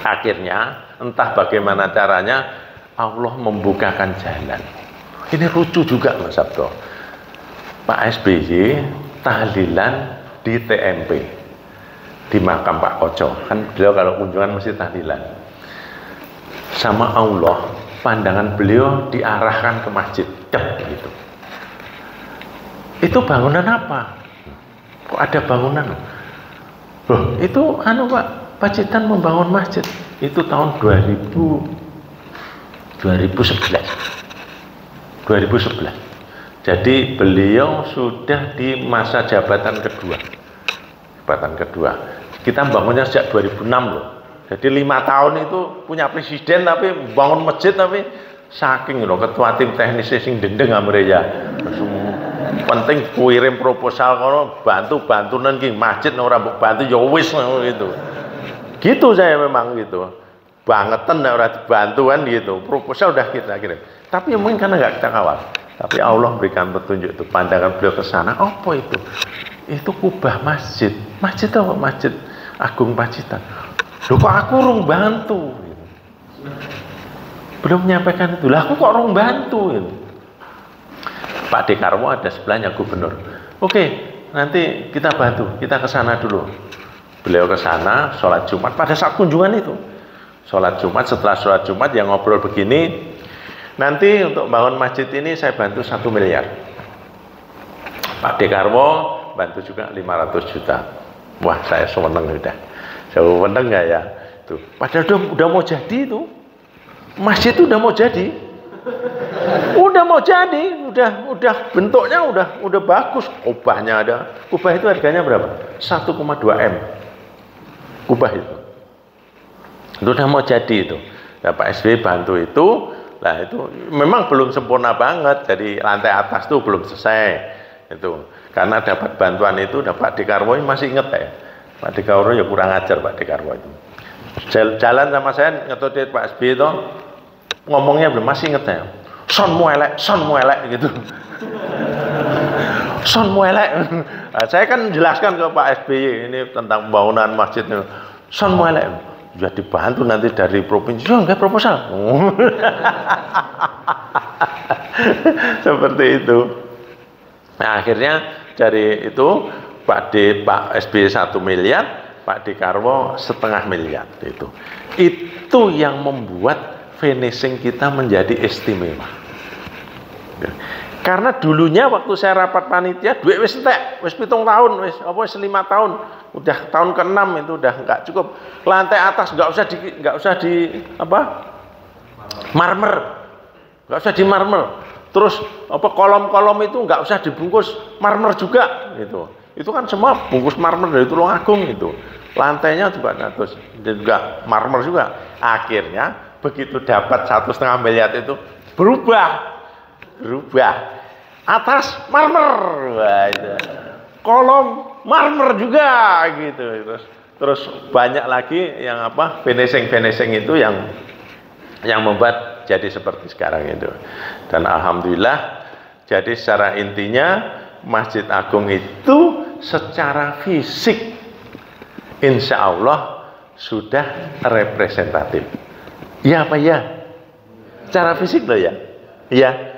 Akhirnya entah bagaimana caranya Allah membukakan jalan. Ini lucu juga Mas Sabto. Pak SBY tahlilan di TMP, di makam Pak Koco. Kan beliau kalau kunjungan mesti tahlilan. Sama Allah, pandangan beliau diarahkan ke masjid, gitu. Itu bangunan apa? Kok ada bangunan? Loh, itu Pak Pacitan membangun masjid. Itu tahun 2011. Jadi beliau sudah di masa jabatan kedua. Kita bangunnya sejak 2006 loh. Jadi 5 tahun itu punya presiden tapi bangun masjid tapi saking loh ketua tim teknis sing dendeng amreya. Penting kirim proposal kono bantu niki masjid ora mbok bantu ya wis gitu. Gitu saya memang gitu. Bangetan ora dibantu kan gitu. Proposal udah kita kirim. Tapi mungkin karena nggak kita kawal. Tapi Allah berikan petunjuk itu, pandangan beliau ke sana. Apa itu? Itu kubah masjid. Masjid apa? Masjid Agung Pacitan. Loh kok aku rung bantu? Belum menyampaikan itu. Lah aku kok rung bantu? Pak Dekarwo ada sebelahnya gubernur. Oke, nanti kita bantu. Kita ke sana dulu. Beliau ke sana, sholat Jumat. Pada saat kunjungan itu, sholat Jumat. Setelah sholat Jumat yang ngobrol begini, nanti untuk bangun masjid ini saya bantu 1 miliar. Pak Dekarwo bantu juga 500 juta. Wah, saya seneng udah. Saya seneng nggak ya? Tuh. Padahal udah mau jadi itu. Masjid itu udah mau jadi. Udah mau jadi, udah bentuknya udah bagus. Kubahnya ada. Kubah itu harganya berapa? 1,2 M. Kubah itu. Itu udah mau jadi itu. Nah, Pak SBY bantu itu. Nah itu memang belum sempurna banget, jadi lantai atas tuh belum selesai itu. Karena dapat bantuan itu, Pak Dekarwo masih inget ya. Pak Dekarwo ya kurang ajar Pak Dekarwo itu. Jalan sama saya ngetodit Pak SBY itu ngomongnya belum masih inget ya. Son muelek gitu. Son muelek. Nah, saya kan jelaskan ke Pak SBY ini tentang pembangunan masjid. Son muelek. Ya dibantu nanti dari provinsi, enggak proposal. Seperti itu. Nah, akhirnya dari itu Pak SBY 1 miliar, Pak Dekarwo 0,5 miliar itu. Itu yang membuat finishing kita menjadi istimewa. Karena dulunya waktu saya rapat panitia, duit wis entek, wis 7 tahun, wis apa wis 5 tahun, udah tahun ke-6 itu udah enggak cukup. Lantai atas enggak usah di apa? Marmer. Enggak usah di marmer. Terus apa kolom-kolom itu enggak usah dibungkus marmer juga gitu. Itu kan semua bungkus marmer dari Tulungagung itu. Lantainya juga terus juga marmer juga. Akhirnya begitu dapat 1,5 miliar itu berubah atas marmer, wah, itu. Kolom marmer juga gitu. Terus banyak lagi yang apa finishing itu yang membuat jadi seperti sekarang itu. Dan alhamdulillah, jadi secara intinya Masjid Agung itu secara fisik insya Allah sudah representatif. Iya apa ya? Secara fisik loh ya. Iya.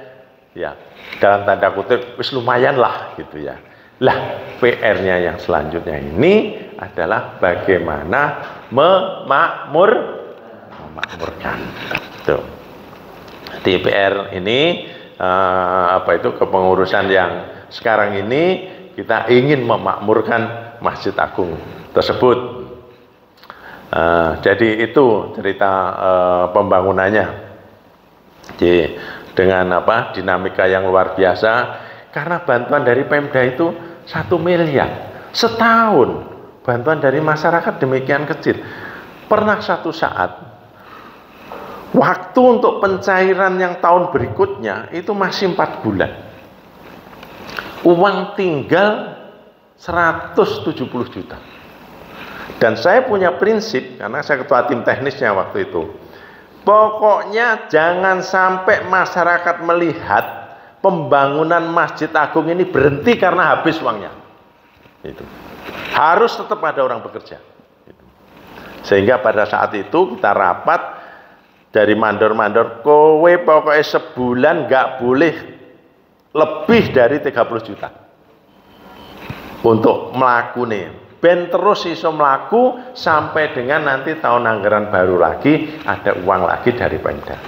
Ya, dalam tanda kutip wis lumayan lah gitu ya. Lah, PR-nya yang selanjutnya ini adalah bagaimana memakmurkan. Tuh. Di PR ini apa itu kepengurusan yang sekarang ini kita ingin memakmurkan Masjid Agung tersebut. Jadi itu cerita pembangunannya. Jadi dengan apa dinamika yang luar biasa karena bantuan dari Pemda itu 1 miliar setahun, bantuan dari masyarakat demikian kecil. Pernah satu saat waktu untuk pencairan yang tahun berikutnya itu masih 4 bulan, uang tinggal 170 juta. Dan saya punya prinsip karena saya ketua tim teknisnya waktu itu, pokoknya jangan sampai masyarakat melihat pembangunan Masjid Agung ini berhenti karena habis uangnya. Itu harus tetap ada orang bekerja. Sehingga pada saat itu kita rapat dari mandor-mandor, kowe pokoknya sebulan nggak boleh lebih dari 30 juta untuk melakukan. Ben terus iso melaku sampai dengan nanti tahun anggaran baru lagi ada uang lagi dari Pemda.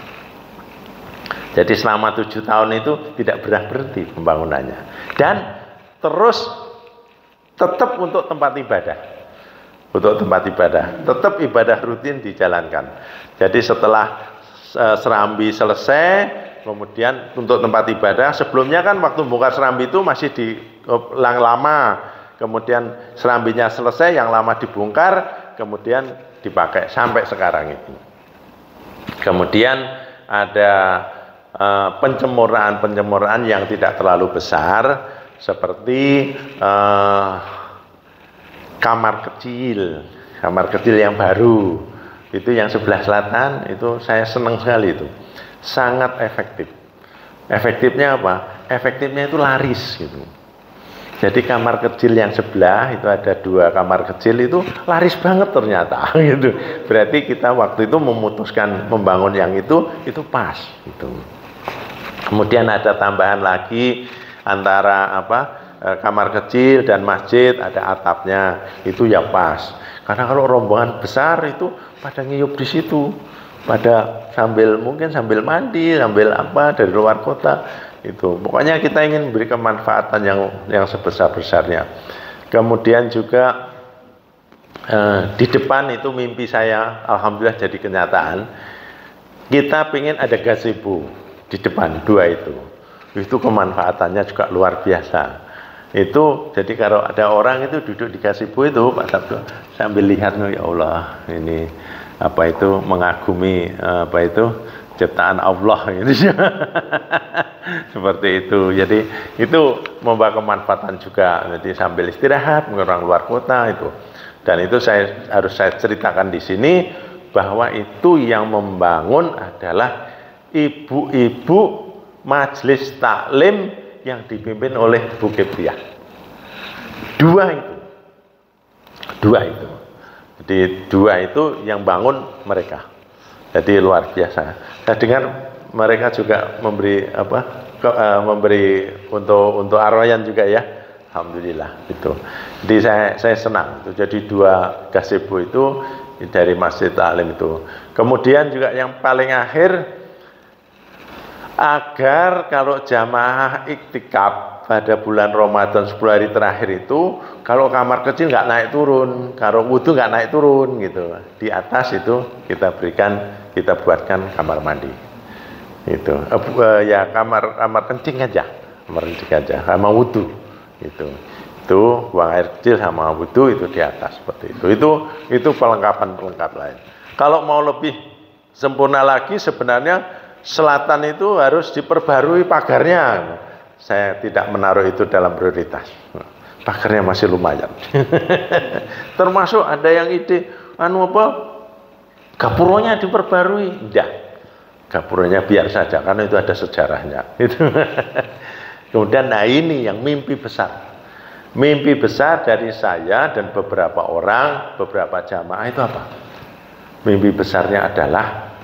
Jadi selama 7 tahun itu tidak berhenti pembangunannya dan terus tetap untuk tempat ibadah. Untuk tempat ibadah, tetap ibadah rutin dijalankan. Jadi setelah Serambi selesai, kemudian untuk tempat ibadah, sebelumnya kan waktu bongkar Serambi itu masih di yang lama. Kemudian Serambinya selesai, yang lama dibongkar, kemudian dipakai sampai sekarang itu. Kemudian ada pencemuraan yang tidak terlalu besar, seperti kamar kecil yang baru, itu yang sebelah selatan, itu saya senang sekali itu, sangat efektif. Efektifnya apa? Efektifnya itu laris gitu. Jadi kamar kecil yang sebelah itu ada 2 kamar kecil itu laris banget ternyata gitu. Berarti kita waktu itu memutuskan membangun yang itu pas gitu. Kemudian ada tambahan lagi antara apa kamar kecil dan masjid, ada atapnya, itu ya pas. Karena kalau rombongan besar itu pada ngiyup di situ, pada mungkin sambil mandi, sambil apa dari luar kota. Itu pokoknya kita ingin beri kemanfaatan yang sebesar-besarnya. Kemudian juga di depan itu mimpi saya alhamdulillah jadi kenyataan. Kita ingin ada gazebo di depan 2 itu kemanfaatannya juga luar biasa. Itu jadi kalau ada orang itu duduk di gazebo itu Pak Sabdo sambil lihat, ya Allah ini apa itu mengagumi apa itu ciptaan Allah gitu. Seperti itu. Jadi itu membawa kemanfaatan juga. Jadi sambil istirahat orang luar kota itu. Dan itu harus saya ceritakan di sini bahwa itu yang membangun adalah ibu-ibu majelis taklim yang dipimpin oleh Bu Kibriah. 2 itu. Jadi 2 itu yang bangun mereka. Jadi luar biasa. Saya dengar mereka juga memberi memberi untuk arwayan juga ya. Alhamdulillah itu. Jadi saya senang. Jadi 2 gazebo itu dari Masjid Taklim itu. Kemudian juga yang paling akhir Agar kalau jamaah iktikaf pada bulan Ramadan 10 hari terakhir itu, kalau kamar kecil nggak naik turun, kalau wudhu nggak naik turun gitu. Di atas itu kita buatkan kamar mandi. Itu ya kamar kencing aja, sama wudhu. Itu buang air kecil sama wudhu itu di atas seperti itu. Itu pelengkapan lain. Kalau mau lebih sempurna lagi sebenarnya selatan itu harus diperbarui pagarnya. Saya tidak menaruh itu dalam prioritas. Pagarnya masih lumayan. Termasuk ada yang ide gapuronya diperbarui. Tidak. Gapuronya biar saja karena itu ada sejarahnya. Itu. Kemudian ini yang mimpi besar. Mimpi besar dari saya dan beberapa orang, beberapa jamaah itu apa? Mimpi besarnya adalah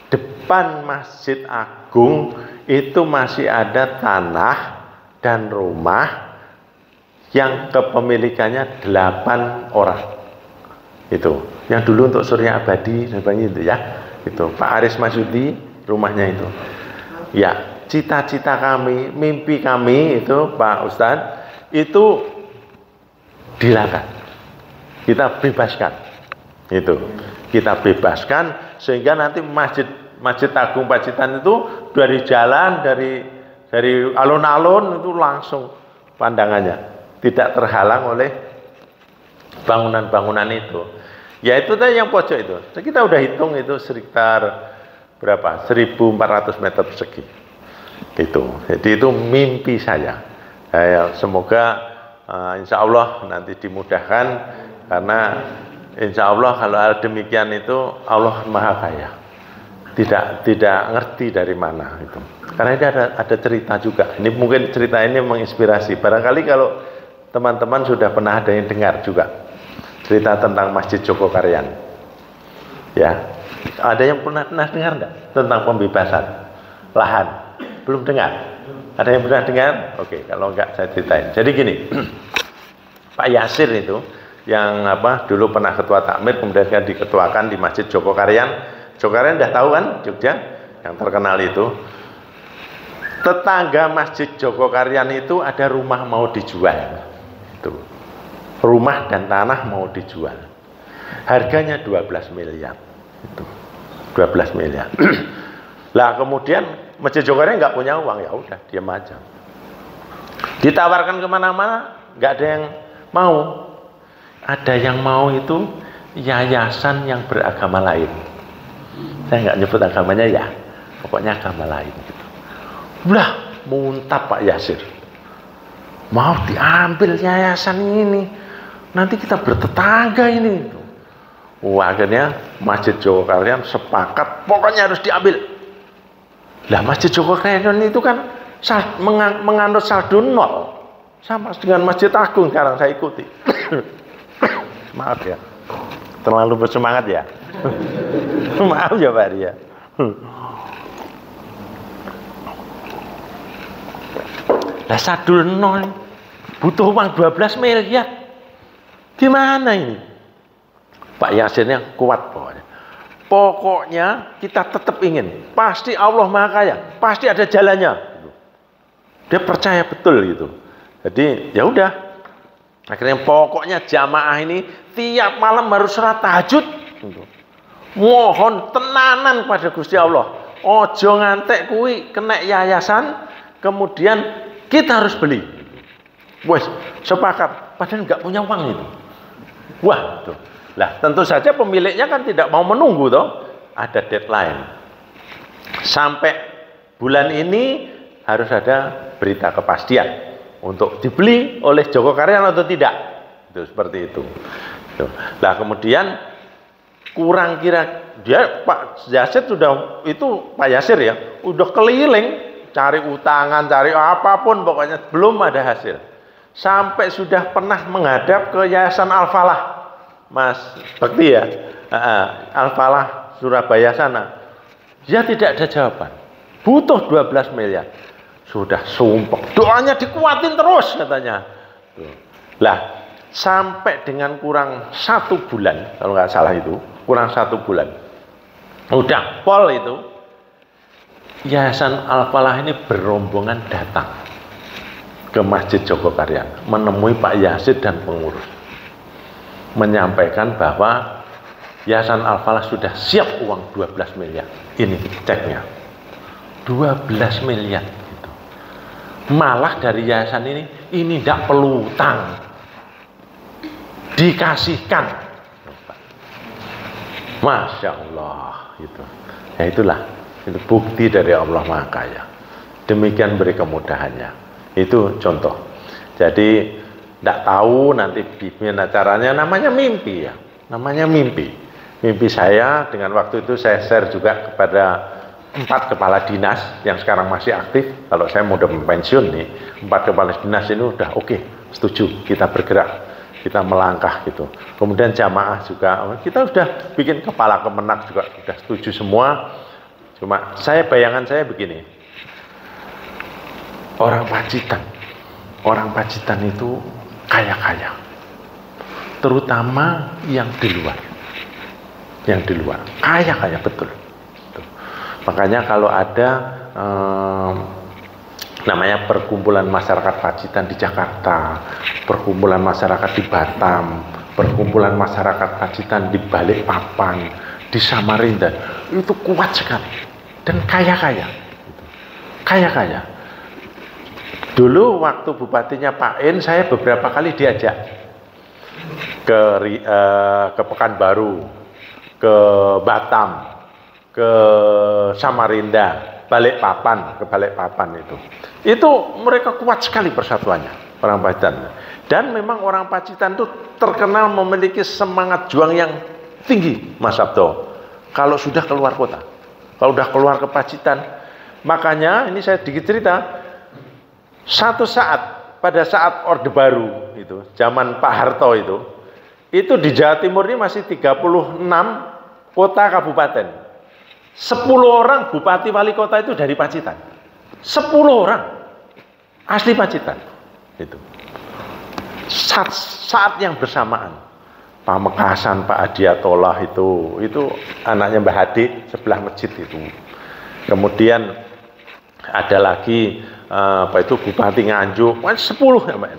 depan Masjid Agung itu masih ada tanah dan rumah yang kepemilikannya 8 orang. Itu yang dulu untuk Surya Abadi itu ya. Itu Pak Aris Masudi rumahnya itu. Ya, cita-cita kami, mimpi kami itu Pak Ustadz itu dilakukan. Kita bebaskan. Itu. Kita bebaskan sehingga nanti Masjid Agung Pacitan itu dari jalan dari alun-alun itu langsung pandangannya tidak terhalang oleh bangunan-bangunan itu. Ya itu tadi yang pojok itu. Kita udah hitung itu sekitar berapa? 1.400 meter persegi. Itu. Jadi itu mimpi saya. Semoga insya Allah nanti dimudahkan karena insya Allah kalau hal demikian itu Allah Maha Kaya. Tidak ngerti dari mana itu. Karena ini ada cerita juga. Ini mungkin cerita ini menginspirasi. Barangkali kalau teman-teman sudah pernah ada yang dengar juga cerita tentang Masjid Jogokaryan. Ya, ada yang pernah dengar enggak tentang pembebasan lahan? Belum dengar? Ada yang pernah dengar? Oke, kalau enggak saya ceritain. Jadi gini, Pak Yasir itu yang dulu pernah ketua takmir kemudian diketuakan di Masjid Jogokaryan. Jogokaryan udah tahu kan Jogja yang terkenal itu. Tetangga Masjid Jogokaryan itu ada rumah mau dijual. Itu. Rumah dan tanah mau dijual. Harganya 12 miliar. Itu. 12 miliar. Lah kemudian Masjid Jogokaryan nggak punya uang, ya udah diam aja. Ditawarkan kemana-mana nggak ada yang mau. Ada yang mau itu yayasan yang beragama lain. Saya nggak nyebut agamanya ya, pokoknya agama lain. Gitu. Udah muntap Pak Yasir, mau diambil yayasan ini, nanti kita bertetangga ini. Wah, akhirnya Masjid Jogokaryan sepakat, pokoknya harus diambil. Lah Masjid Jogokaryan itu kan menganut saldo 0, sama dengan Masjid Agung sekarang saya ikuti. Maaf ya, terlalu bersemangat ya. Maaf ya Pak Ria. Lah sadul 0 butuh uang 12 miliar. Gimana ini? Pak Yasinnya kuat pokoknya. Pokoknya kita tetap ingin. Pasti Allah Maha Kaya, pasti ada jalannya. Dia percaya betul gitu. Jadi ya udah. Akhirnya pokoknya jamaah ini tiap malam harus sholat tahajud. Mohon tenanan pada Gusti Allah. Ojo ngantek kui kena yayasan, kemudian kita harus beli. Wes sepakat. Padahal nggak punya uang itu. Wah, tuh. Lah tentu saja pemiliknya kan tidak mau menunggu toh. Ada deadline. Sampai bulan ini harus ada berita kepastian untuk dibeli oleh Jogokaryan atau tidak. Itu seperti itu. Tuh. Lah kemudian kurang kira dia Pak Yasir sudah itu Pak Yasir ya udah keliling cari utangan cari apapun pokoknya belum ada hasil sampai sudah pernah menghadap ke Yayasan Al-Falah Mas Bakti ya Al-Falah Surabaya sana dia tidak ada jawaban butuh 12 miliar sudah sumpah doanya dikuatin terus katanya lah sampai dengan kurang 1 bulan kalau nggak salah itu kurang 1 bulan udah pol itu Yayasan Al-Falah ini berombongan datang ke Masjid Jogokaryan, menemui Pak Yazid dan pengurus, menyampaikan bahwa Yayasan Al-Falah sudah siap uang 12 miliar. Ini ceknya. 12 miliar. Gitu. Malah dari yayasan ini tidak perlu utang. Dikasihkan. Masya Allah. Gitu. Ya itulah. Itu bukti dari Allah Maha Kaya. Demikian beri kemudahannya. Itu contoh. Jadi tidak tahu nanti gimana caranya, namanya mimpi ya. Namanya mimpi. Mimpi saya dengan waktu itu saya share juga kepada 4 kepala dinas yang sekarang masih aktif. Kalau saya mau udah pensiun nih, 4 kepala dinas ini udah oke, setuju kita bergerak, kita melangkah gitu. Kemudian jamaah juga, kita sudah bikin kepala kemenak juga sudah setuju semua. Cuma bayangan saya begini, orang Pacitan itu kaya-kaya, terutama yang di luar, kaya-kaya betul. Makanya kalau ada namanya perkumpulan masyarakat Pacitan di Jakarta, perkumpulan masyarakat di Batam, perkumpulan masyarakat Pacitan di Balikpapan, di Samarinda, itu kuat sekali dan kaya-kaya. Dulu waktu bupatinya Pak En, saya beberapa kali diajak ke Pekanbaru, ke Batam, ke Samarinda, Balikpapan itu. Itu mereka kuat sekali persatuannya orang Pacitan. Dan memang orang Pacitan itu terkenal memiliki semangat juang yang tinggi, Mas Sabto. Kalau sudah keluar kota, kalau sudah keluar ke Pacitan, makanya ini saya sedikit cerita. Satu saat, pada saat Orde Baru itu, zaman Pak Harto itu di Jawa Timur ini masih 36 kota kabupaten. 10 orang bupati wali kota itu dari Pacitan. 10 orang asli Pacitan. Itu. Saat yang bersamaan, Pak Mekasan, Pak Adiatollah itu anaknya Mbah Hadi sebelah masjid itu. Kemudian ada lagi Bupati Nganjuk, 10 ya Mbak.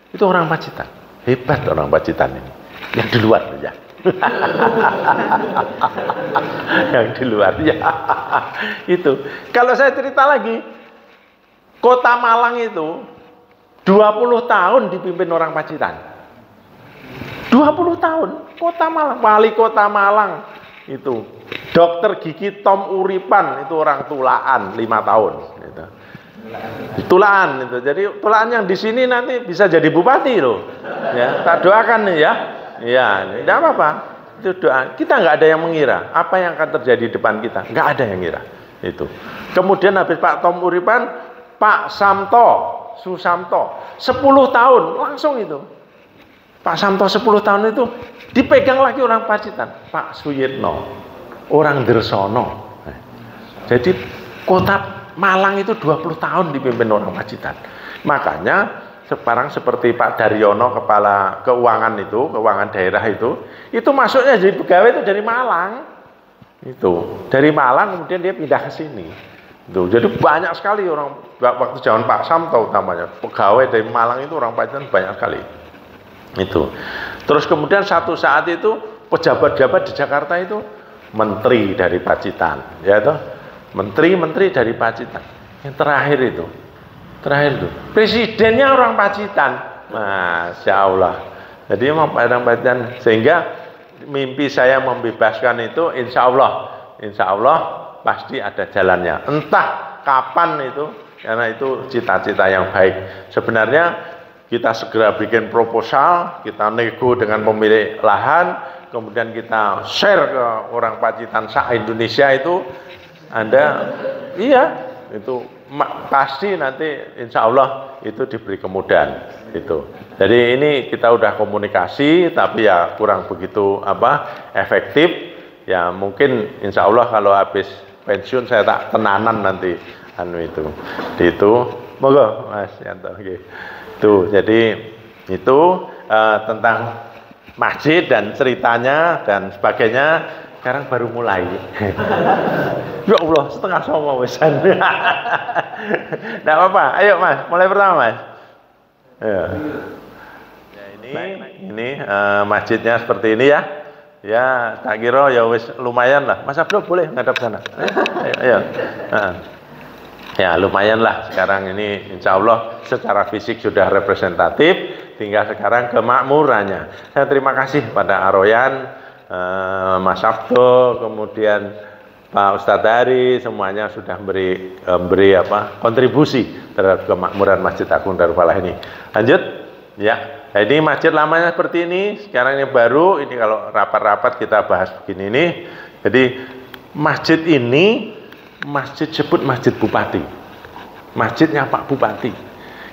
Itu orang Pacitan. Hebat orang Pacitan ini. Yang di luar ya. Yang di luar ya. Itu. Kalau saya cerita lagi, Kota Malang itu 20 tahun dipimpin orang Pacitan. 20 tahun Kota Malang, wali Kota Malang itu. Dokter Gigi Tom Uripan itu orang Tulaan 5 tahun gitu. Tulaan itu. Jadi Tulaan yang di sini nanti bisa jadi bupati loh. Ya, tak doakan nih ya. Ya, tidak apa-apa. Itu doa. Kita nggak ada yang mengira apa yang akan terjadi di depan kita. Nggak ada yang mengira. Itu. Kemudian habis Pak Tom Uripan, Pak Susamto 10 tahun langsung itu. Pak Samto 10 tahun itu dipegang lagi orang Pacitan. Pak Suyitno, orang Dersono. Jadi kota Malang itu 20 tahun dipimpin orang Pacitan. Makanya sekarang seperti Pak Daryono, kepala keuangan daerah itu masuknya jadi pegawai itu dari Malang. Itu dari Malang kemudian dia pindah ke sini. Itu jadi banyak sekali orang waktu zaman Pak Samto utamanya pegawai dari Malang itu orang Pacitan banyak sekali. Itu. Terus kemudian satu saat itu pejabat-pejabat di Jakarta itu menteri dari Pacitan, ya toh? Menteri dari Pacitan. Yang terakhir itu presidennya orang Pacitan. Masya Allah. Jadi memang orang Pacitan, sehingga mimpi saya membebaskan itu insya Allah pasti ada jalannya. Entah kapan itu, karena itu cita-cita yang baik. Sebenarnya kita segera bikin proposal, kita nego dengan pemilik lahan, kemudian kita share ke orang Pacitan se-Indonesia itu. Anda, iya, itu pasti nanti insya Allah itu diberi kemudahan itu. Jadi ini kita udah komunikasi, tapi ya kurang begitu efektif. Ya mungkin insya Allah kalau habis pensiun saya tak tenanan nanti itu. Moga Mas Yanto. Okay. Tuh, jadi itu tentang masjid dan ceritanya dan sebagainya. sekarang baru mulai. Ya Allah, setengah songo wesan. Nggak apa-apa, ayo Mas, mulai pertama Mas. Ya. Ini masjidnya seperti ini ya. Ya, tak kira ya wis lumayan lah. Mas Abdul boleh ngadap sana. Ayo. Ya, lumayan lah sekarang ini insya Allah secara fisik sudah representatif, tinggal sekarang kemakmurannya. Saya terima kasih pada Aroyan, Mas Abdul, kemudian Pak Ustadz Dari, semuanya sudah beri kontribusi terhadap kemakmuran Masjid Agung Darul Falah ini. Lanjut, ya. Nah, ini masjid lamanya seperti ini, sekarang yang baru, ini kalau rapat-rapat kita bahas begini nih. Jadi masjid ini, masjid sebut Masjid Bupati. Masjidnya Pak Bupati.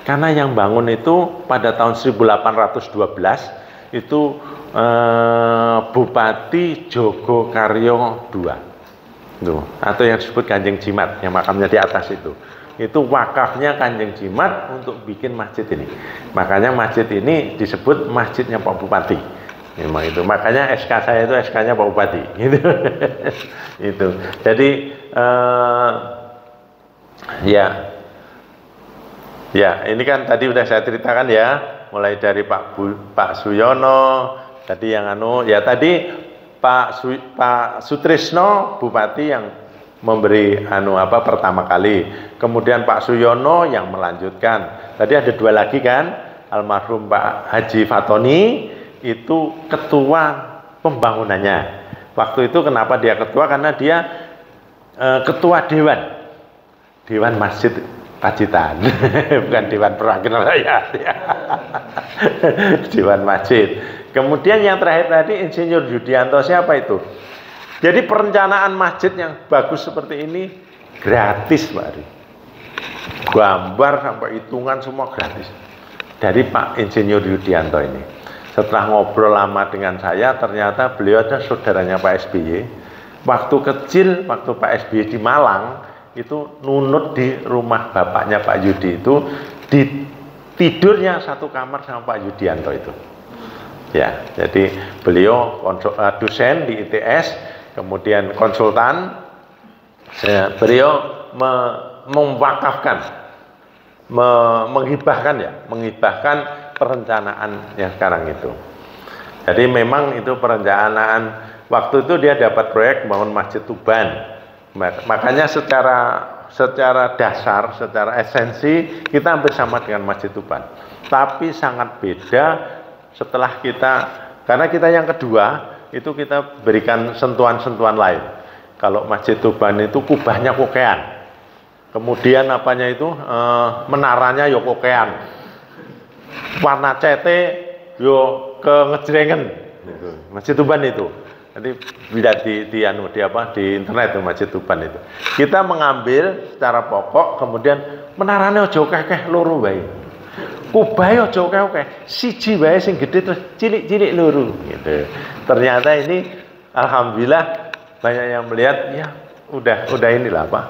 Karena yang bangun itu pada tahun 1812, itu Bupati Jogokaryo II. Tuh, atau yang disebut Kanjeng Jimat, yang makamnya di atas itu wakafnya Kanjeng Jimat untuk bikin masjid ini. Makanya masjid ini disebut masjidnya Pak Bupati. Memang itu. Makanya SK saya itu SK-nya Pak Bupati. Gitu. Itu. Jadi ya ini kan tadi udah saya ceritakan ya, mulai dari Pak Suyono, tadi yang ya tadi Pak Sutrisno Bupati yang memberi pertama kali, kemudian Pak Suyono yang melanjutkan. Tadi ada dua lagi kan, almarhum Pak Haji Fatoni itu ketua pembangunannya. Waktu itu kenapa dia ketua? Karena dia ketua Dewan Masjid Pacitan, bukan Dewan Perwakilan Rakyat. Dewan Masjid. Kemudian yang terakhir tadi Insinyur Yudianto, siapa itu? Jadi perencanaan masjid yang bagus seperti ini gratis Pak Ari. Gambar sampai hitungan semua gratis. Dari Pak Insinyur Yudianto ini. Setelah ngobrol lama dengan saya, ternyata beliau ada saudaranya Pak SBY. Waktu kecil, waktu Pak SBY di Malang, itu nunut di rumah bapaknya Pak Yudi itu, di tidurnya satu kamar sama Pak Yudianto itu. Ya, jadi beliau dosen di ITS, kemudian konsultan, beliau mewakafkan, menghibahkan perencanaan yang sekarang itu. Jadi memang itu perencanaan, waktu itu dia dapat proyek bangun Masjid Tuban. Makanya secara dasar, secara esensi kita hampir sama dengan Masjid Tuban. Tapi sangat beda setelah karena kita yang kedua, itu kita berikan sentuhan-sentuhan lain. Kalau Masjid Tuban itu kubahnya kokean, kemudian menaranya yo kokean, warna cete yo ke ngejrengen. Gitu. Masjid Tuban itu, nanti lihat di internet itu Masjid Tuban itu. Kita mengambil secara pokok, kemudian menaranya ojo kekeh loro wae. Kubah aja oke-oke, siji wae sing gede terus cilik-cilik loro gitu. Ternyata ini alhamdulillah banyak yang melihat, ya udah inilah Pak.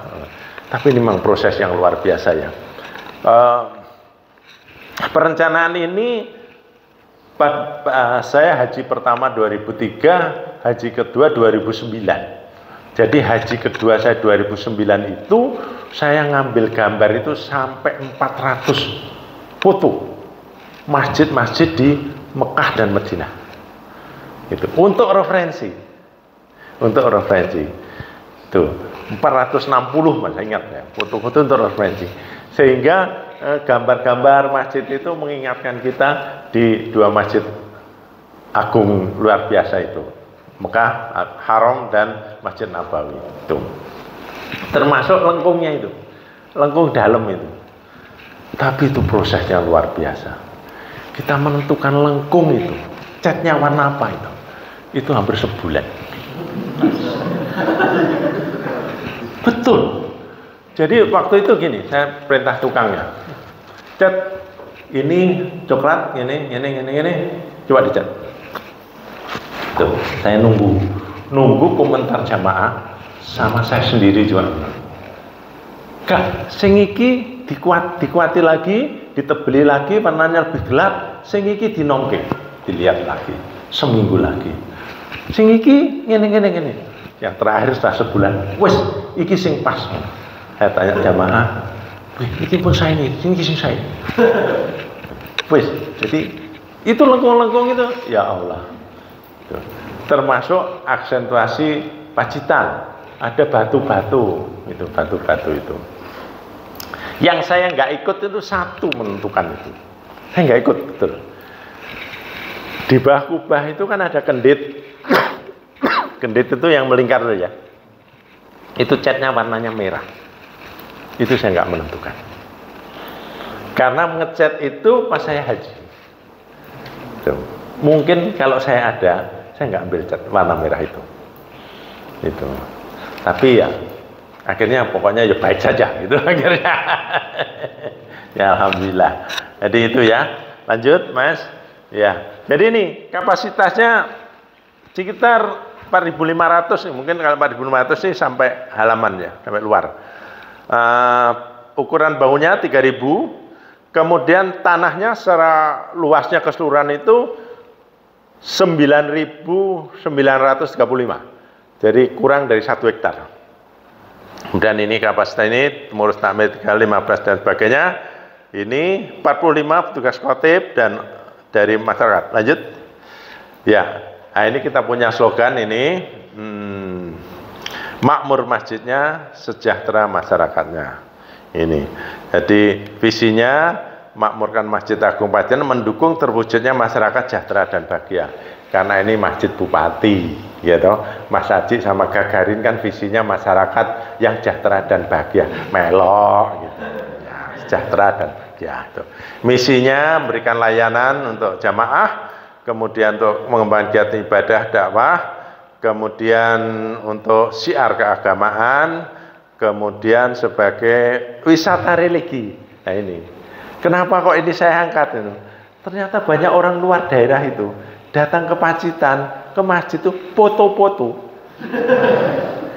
Tapi ini memang proses yang luar biasa ya. Perencanaan ini saya haji pertama 2003, haji kedua 2009. Jadi haji kedua saya 2009 itu saya ngambil gambar itu sampai 400 foto masjid-masjid di Mekah dan Madinah. Itu untuk referensi. Tuh, 460 Mas, ingat ya, foto-foto untuk referensi. Sehingga gambar-gambar masjid itu mengingatkan kita di dua masjid agung luar biasa itu. Mekah, Haram dan Masjid Nabawi. Itu. Termasuk lengkungnya itu. Lengkung dalam itu. Tapi itu prosesnya luar biasa. Kita menentukan lengkung itu, catnya warna apa itu hampir sebulan. Betul. Jadi waktu itu gini, saya perintah tukangnya, cat ini coklat, ini, coba dicat. Tuh, saya nunggu komentar jamaah sama saya sendiri juga. Kak, sing iki dikuati lagi, ditebeli lagi, warnanya lebih gelap, sing iki dinongke, dilihat lagi, seminggu lagi. Sing iki ngene. Yang terakhir setelah sebulan, wes, iki sing pas. Saya tanya jamaah, iki pun saya ini sing saya. Wes, jadi itu lengkung-lengkung itu, ya Allah. Tuh. Termasuk aksentuasi pacitan, ada batu-batu, itu batu-batu itu. Yang saya nggak ikut itu satu menentukan itu. Saya nggak ikut, betul. Di bawah kubah itu kan ada kendit. Kendit itu yang melingkar itu ya. Itu catnya warnanya merah. Itu saya nggak menentukan. Karena ngecat itu pas saya haji. Tuh. Mungkin kalau saya ada, saya nggak ambil cat warna merah itu. Itu. Tapi ya akhirnya pokoknya ya baik saja gitu akhirnya. Ya alhamdulillah. Jadi itu ya. Lanjut Mas. Ya. Jadi ini kapasitasnya sekitar 4.500, mungkin kalau 4.500 sih sampai halaman ya, sampai luar. Ukuran bangunnya 3.000, kemudian tanahnya secara luasnya keseluruhan itu 9.935, jadi kurang dari 1 hektar. Dan ini kapasitas ini mengurus takmir 15 dan sebagainya. Ini 45 petugas khotib dan dari masyarakat. Lanjut. Ya. Nah, ini kita punya slogan ini, makmur masjidnya, sejahtera masyarakatnya. Ini, jadi visinya makmurkan Masjid Agung Pacitan, mendukung terwujudnya masyarakat sejahtera dan bahagia. Karena ini masjid bupati, gitu. Mas Haji sama Gagarin kan visinya masyarakat yang sejahtera dan bahagia, melok, gitu. Ya, sejahtera dan bahagia. Itu. Misinya memberikan layanan untuk jamaah. Kemudian untuk mengembangkan kegiatan ibadah dakwah, kemudian untuk syiar keagamaan, kemudian sebagai wisata religi. Nah ini, kenapa kok ini saya angkat itu? Ternyata banyak orang luar daerah itu datang ke Pacitan, ke masjid itu foto-foto.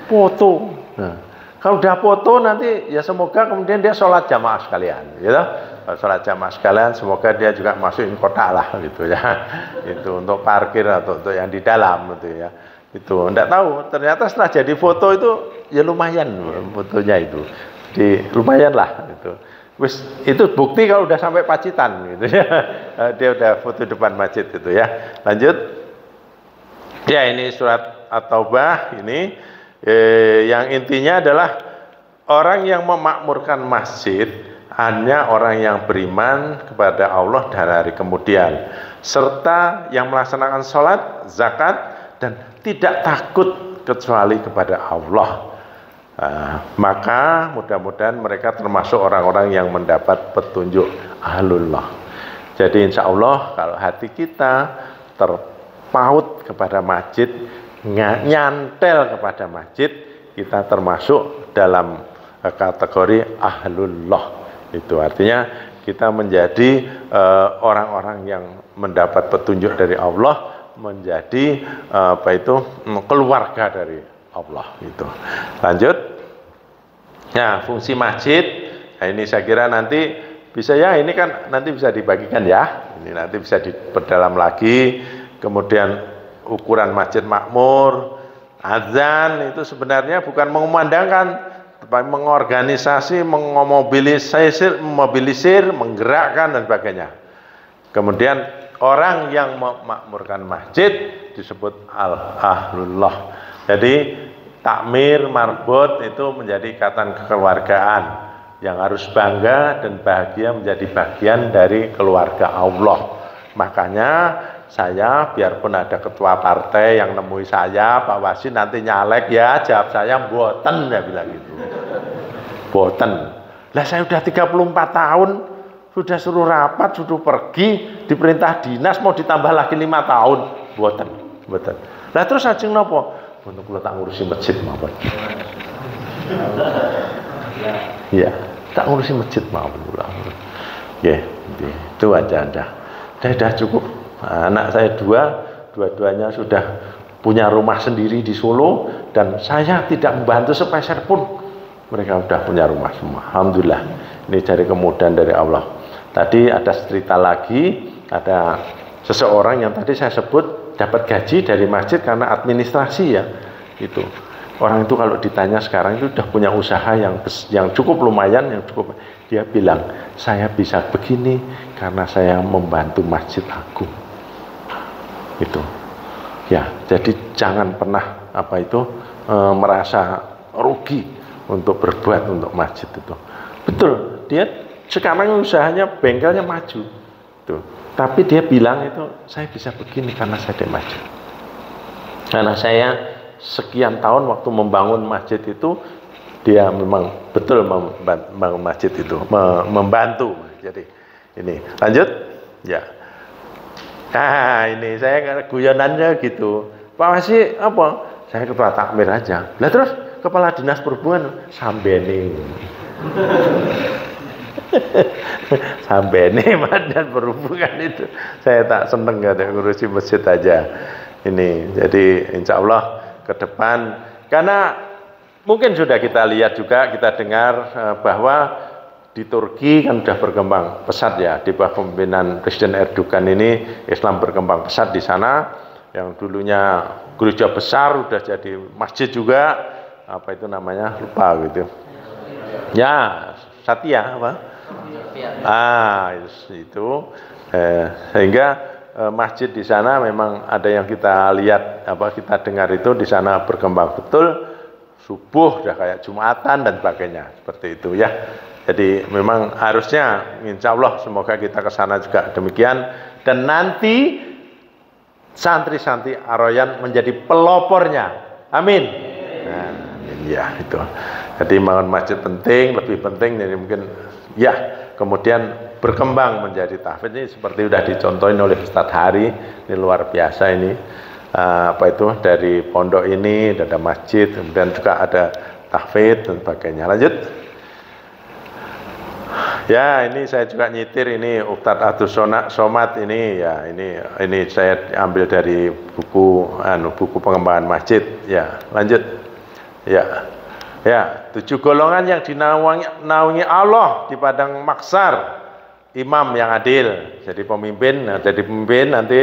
Foto. Nah, kalau udah foto nanti ya semoga kemudian dia sholat jamaah sekalian, gitu. Sholat jamaah sekalian, semoga dia juga masukin kotak lah gitu ya. Itu untuk parkir atau untuk yang di dalam gitu ya. Itu enggak tahu, ternyata setelah jadi foto itu ya lumayan fotonya itu. Lumayan lah gitu. Wis itu bukti kalau udah sampai Pacitan gitu ya. Dia udah foto depan masjid gitu ya. Lanjut. Ya ini surat At-Taubah ini yang intinya adalah orang yang memakmurkan masjid hanya orang yang beriman kepada Allah dan hari kemudian, serta yang melaksanakan sholat, zakat, dan tidak takut kecuali kepada Allah. Maka mudah-mudahan mereka termasuk orang-orang yang mendapat petunjuk ahlullah. Jadi insya Allah kalau hati kita terpaut kepada masjid, nyantel kepada masjid, kita termasuk dalam kategori ahlullah. Itu artinya kita menjadi orang-orang yang mendapat petunjuk dari Allah, menjadi keluarga dari Allah itu. Lanjut. Nah, fungsi masjid. Nah, ini saya kira nanti bisa ya, ini kan nanti bisa dibagikan ya. Ini nanti bisa diperdalam lagi. Kemudian ukuran masjid makmur, azan itu sebenarnya bukan mengumandangkan, mengorganisasi, memobilisir, menggerakkan dan sebagainya. Kemudian orang yang memakmurkan masjid disebut ahlullah. Jadi takmir, marbot itu menjadi ikatan kekeluargaan yang harus bangga dan bahagia menjadi bagian dari keluarga Allah. Makanya saya biarpun ada ketua partai yang nemui saya, Pak Wasin nanti nyalek ya, jawab saya mboten, ya bilang gitu. Mboten. Lah saya udah 34 tahun, sudah suruh rapat, sudah pergi, diperintah dinas mau ditambah lagi 5 tahun. Mboten, mboten. Lah terus ajeng napa? Mboten kula tak ngurusi masjid mawon. Iya, tak ngurusi masjid mawon kula. Nggih, itu aja. Sudah cukup. Anak saya dua-duanya sudah punya rumah sendiri di Solo, dan saya tidak membantu sepeser pun. Mereka sudah punya rumah semua. Alhamdulillah. Ini dari kemudahan dari Allah. Tadi ada cerita lagi, ada seseorang yang tadi saya sebut dapat gaji dari masjid karena administrasi ya. itu. Orang itu kalau ditanya sekarang itu udah punya usaha yang cukup lumayan, yang cukup, dia bilang, saya bisa begini karena saya membantu Masjid Agung. Itu. Ya, jadi jangan pernah merasa rugi untuk berbuat untuk masjid itu. Betul, dia sekarang usahanya bengkelnya maju. Tuh. Tapi dia bilang itu, saya bisa begini karena saya di masjid. Karena saya sekian tahun waktu membangun masjid itu, dia memang betul membangun masjid itu, membantu. Jadi ini lanjut, ya. Ini saya guyonannya gitu. Pak Wasi apa? Saya ketua takmir aja. Lah terus kepala dinas perhubungan sambene. Sambene dan perhubungan itu saya tak seneng gak ada ngurusi masjid aja. Ini jadi insya Allah ke depan, karena mungkin sudah kita lihat juga, kita dengar bahwa di Turki kan sudah berkembang pesat ya, di bawah pemimpinan Presiden Erdogan ini Islam berkembang pesat di sana. Yang dulunya gereja besar udah jadi masjid juga, apa itu namanya, lupa gitu ya, Satya apa, itu sehingga masjid di sana memang ada yang kita lihat, kita dengar itu di sana berkembang betul, subuh udah kayak Jumatan dan sebagainya, seperti itu ya. Jadi memang harusnya insya Allah semoga kita ke sana juga demikian, dan nanti santri-santri Aroyan menjadi pelopornya, amin. Nah, ya itu. Jadi bangun masjid penting, lebih penting, jadi mungkin ya kemudian berkembang menjadi tahfidz. Ini seperti sudah dicontohin oleh Ustadz Hari, ini luar biasa ini, dari pondok ini ada masjid, kemudian juga ada tahfidz dan sebagainya. Lanjut. Ya, ini saya juga nyitir ini Ustadz Abdul Somad ini ya, ini saya ambil dari buku pengembangan masjid ya. Lanjut. Ya, 7 golongan yang dinaungi Allah di padang mahsyar. Imam yang adil, jadi pemimpin, nanti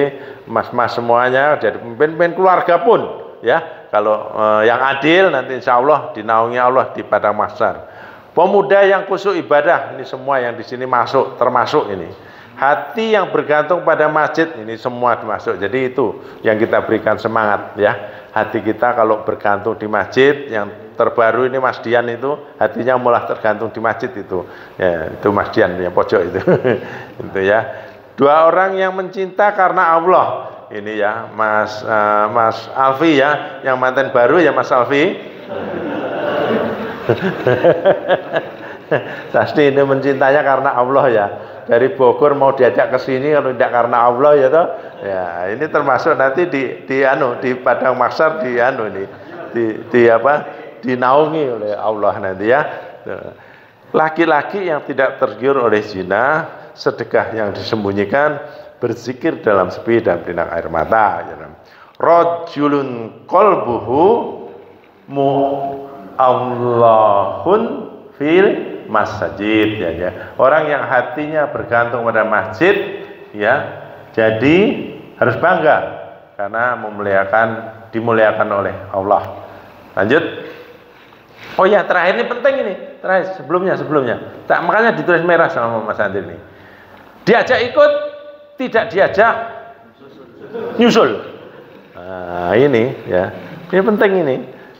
mas-mas semuanya jadi pemimpin keluarga pun ya. Kalau yang adil nanti insya Allah dinaungi Allah di padang mahsyar. Pemuda yang khusyuk ibadah, ini semua yang di sini masuk, termasuk ini. Hati yang bergantung pada masjid, ini semua termasuk. Jadi itu yang kita berikan semangat ya. Hati kita kalau bergantung di masjid, yang terbaru ini Mas Dian itu hatinya mulai tergantung di masjid itu. Ya, itu Mas Dian yang pojok itu. Itu ya. 2 orang yang mencinta karena Allah. Ini ya, Mas Alfi ya, yang mantan baru ya Mas Alfi. Pasti ini mencintanya karena Allah ya. Dari Bogor mau diajak ke sini kalau tidak karena Allah ya toh. Ya, ini termasuk nanti di padang mahsyar dinaungi oleh Allah nanti ya. Laki-laki yang tidak tergiur oleh zina, sedekah yang disembunyikan, berzikir dalam sepi dan berinak air mata. Rajulun qalbuhu Allahun fil masjid ya. Orang yang hatinya bergantung pada masjid ya, jadi harus bangga karena dimuliakan oleh Allah. Lanjut. Oh ya, terakhir ini penting ini. Terakhir sebelumnya. Makanya ditulis merah sama Mas Andri ini. Diajak ikut, tidak diajak nyusul. Nah, ini ya. Ini penting ini.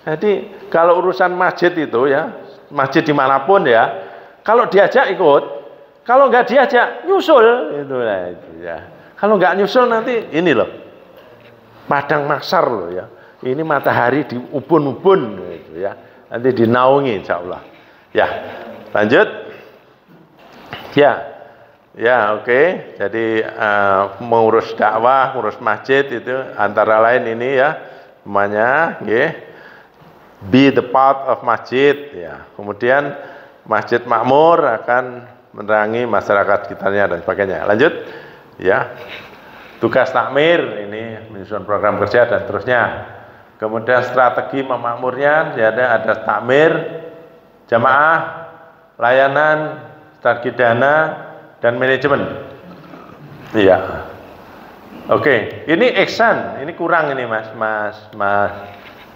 Jadi kalau urusan masjid itu ya, masjid dimanapun ya, kalau diajak ikut, kalau nggak diajak nyusul, itu ya. Kalau nggak nyusul nanti ini loh, padang mahsyar loh ya. Ini matahari di ubun-ubun gitu ya. Nanti dinaungi insya Allah. Ya, lanjut. Ya, oke. Jadi mengurus dakwah, mengurus masjid itu antara lain ini ya, namanya, be the part of masjid ya. Kemudian masjid makmur akan menerangi masyarakat sekitarnya dan sebagainya. Lanjut ya. Tugas takmir ini menyusun program kerja dan seterusnya. Kemudian strategi memakmurnya ya, ada takmir, jamaah, layanan, strategi dana dan manajemen. Iya. Oke, ini ihsan, ini kurang ini Mas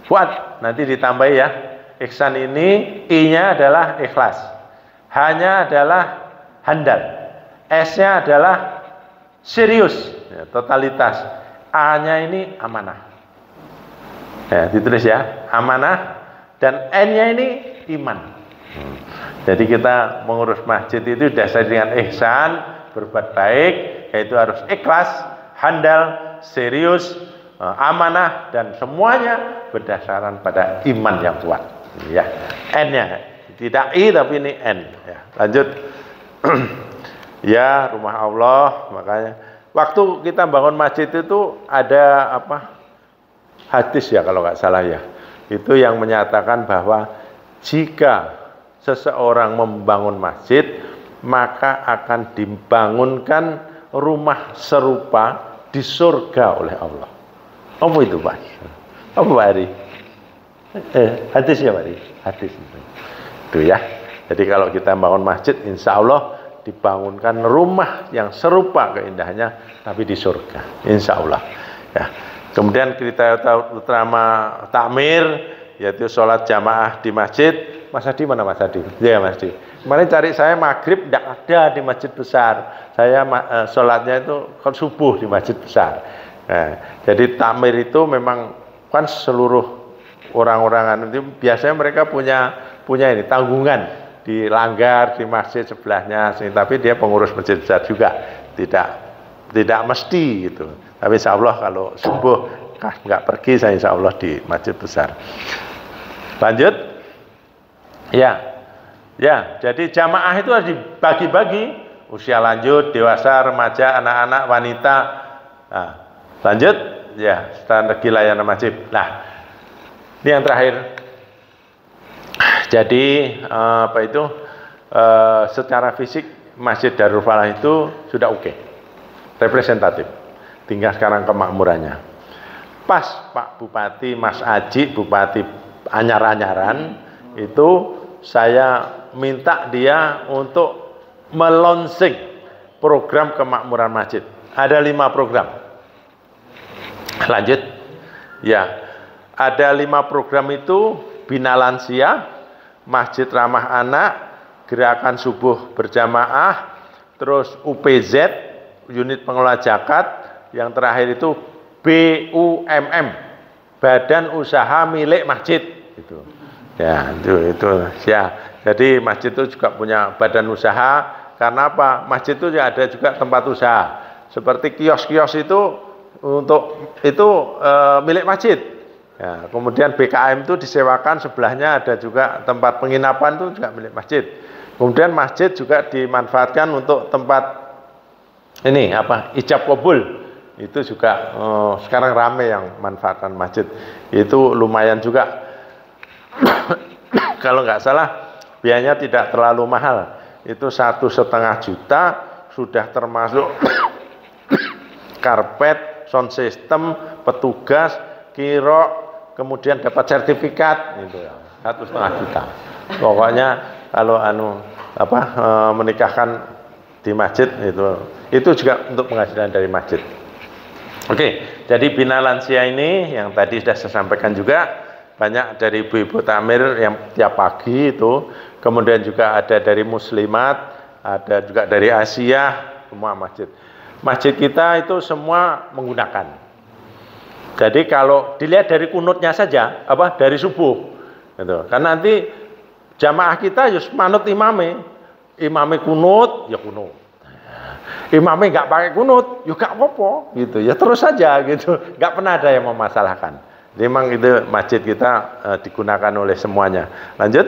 Fuad, nanti ditambahi ya. Ihsan ini I-nya adalah ikhlas, H-nya adalah handal, S-nya adalah serius, ya, totalitas, A-nya ini amanah. Ya, ditulis ya, amanah, dan N-nya ini iman. Jadi kita mengurus masjid itu dasar dengan ihsan, berbuat baik, yaitu harus ikhlas, handal, serius, amanah, dan semuanya berdasarkan pada iman yang kuat. Ya, N-nya tidak I tapi ini N. Ya, lanjut. Ya, rumah Allah, makanya waktu kita bangun masjid itu ada apa? Hadis ya kalau nggak salah ya. Itu yang menyatakan bahwa jika seseorang membangun masjid, maka akan dibangunkan rumah serupa di surga oleh Allah. Apa itu Pak? Apa Pak Ari? Hadis ya Pak Ari? Hadis itu ya. Jadi kalau kita bangun masjid, insya Allah dibangunkan rumah yang serupa keindahannya, tapi di surga, insya Allah. Ya. Kemudian kita utama takmir, yaitu sholat jamaah di masjid. Mas Hadi mana Mas Hadi? Ya Mas Hadi. Kemarin cari saya maghrib tidak ada di masjid besar. Saya sholatnya itu kan subuh di masjid besar. Nah, jadi takmir itu memang kan seluruh orang-orang itu biasanya mereka punya ini tanggungan di langgar di masjid sebelahnya. Tapi dia pengurus masjid besar juga. Tidak mesti gitu. Tapi insya Allah kalau subuh nggak pergi, saya insya Allah di masjid besar. Lanjut. Ya, jadi jamaah itu harus dibagi-bagi, usia lanjut, dewasa, remaja, anak-anak, wanita. Nah, lanjut, ya, strategi layanan masjid. Nah, ini yang terakhir. Jadi apa itu? Secara fisik Masjid Darul Falah itu sudah oke, representatif. Tinggal sekarang kemakmurannya. Pas Pak Bupati, Mas Aji, Bupati anyar-anyaran itu saya minta dia untuk melonsing program kemakmuran masjid. Ada 5 program. Lanjut. Ya, ada 5 program itu: Bina Lansia, Masjid Ramah Anak, Gerakan Subuh Berjamaah, terus UPZ, Unit Pengelola Zakat, yang terakhir itu BUMM, Badan Usaha Milik Masjid. Gitu. Ya, itu ya. Jadi masjid itu juga punya badan usaha. Karena apa? Masjid itu ada juga tempat usaha. Seperti kios-kios itu milik masjid. Ya, kemudian BKM itu disewakan, sebelahnya ada juga tempat penginapan itu juga milik masjid. Kemudian masjid juga dimanfaatkan untuk tempat ini apa? Ijab kabul. Itu juga sekarang ramai yang manfaatkan masjid. Itu lumayan juga. Kalau nggak salah biayanya tidak terlalu mahal, itu 1,5 juta sudah termasuk karpet, sound system, petugas, kiro, kemudian dapat sertifikat, itu ya 1,5 juta. Pokoknya kalau menikahkan di masjid itu juga untuk penghasilan dari masjid. Oke, jadi Bina Lansia ini yang tadi sudah saya sampaikan juga. Banyak dari ibu-ibu takmir yang tiap pagi itu, kemudian juga ada dari muslimat, ada juga dari Asia, semua masjid. Masjid kita itu semua menggunakan. Jadi kalau dilihat dari kunutnya saja, dari subuh, gitu. Karena nanti jamaah kita ya manut imame kunut, ya kunut. Imame nggak pakai kunut, ya nggak apa-apa, gitu. Ya terus saja, gitu. Nggak pernah ada yang memasalahkan. Memang itu masjid kita digunakan oleh semuanya. Lanjut.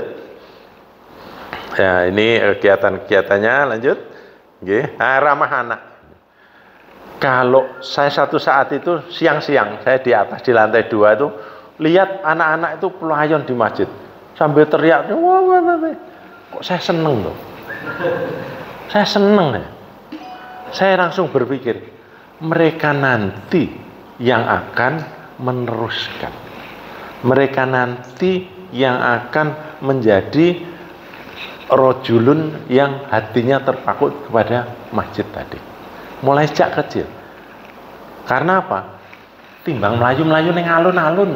Ya, ini kegiatan-kegiatannya. Lanjut. Ramah anak. Kalau saya satu saat itu siang-siang, saya di atas di lantai 2 itu lihat anak-anak itu pelayan di masjid sambil teriak. Kok saya seneng loh. Saya seneng ya. Saya langsung berpikir, mereka nanti yang akan meneruskan. Mereka nanti yang akan menjadi rojulun yang hatinya terpaku kepada masjid tadi. Mulai sejak kecil. Karena apa? Timbang melayu-melayu ning alun-alun.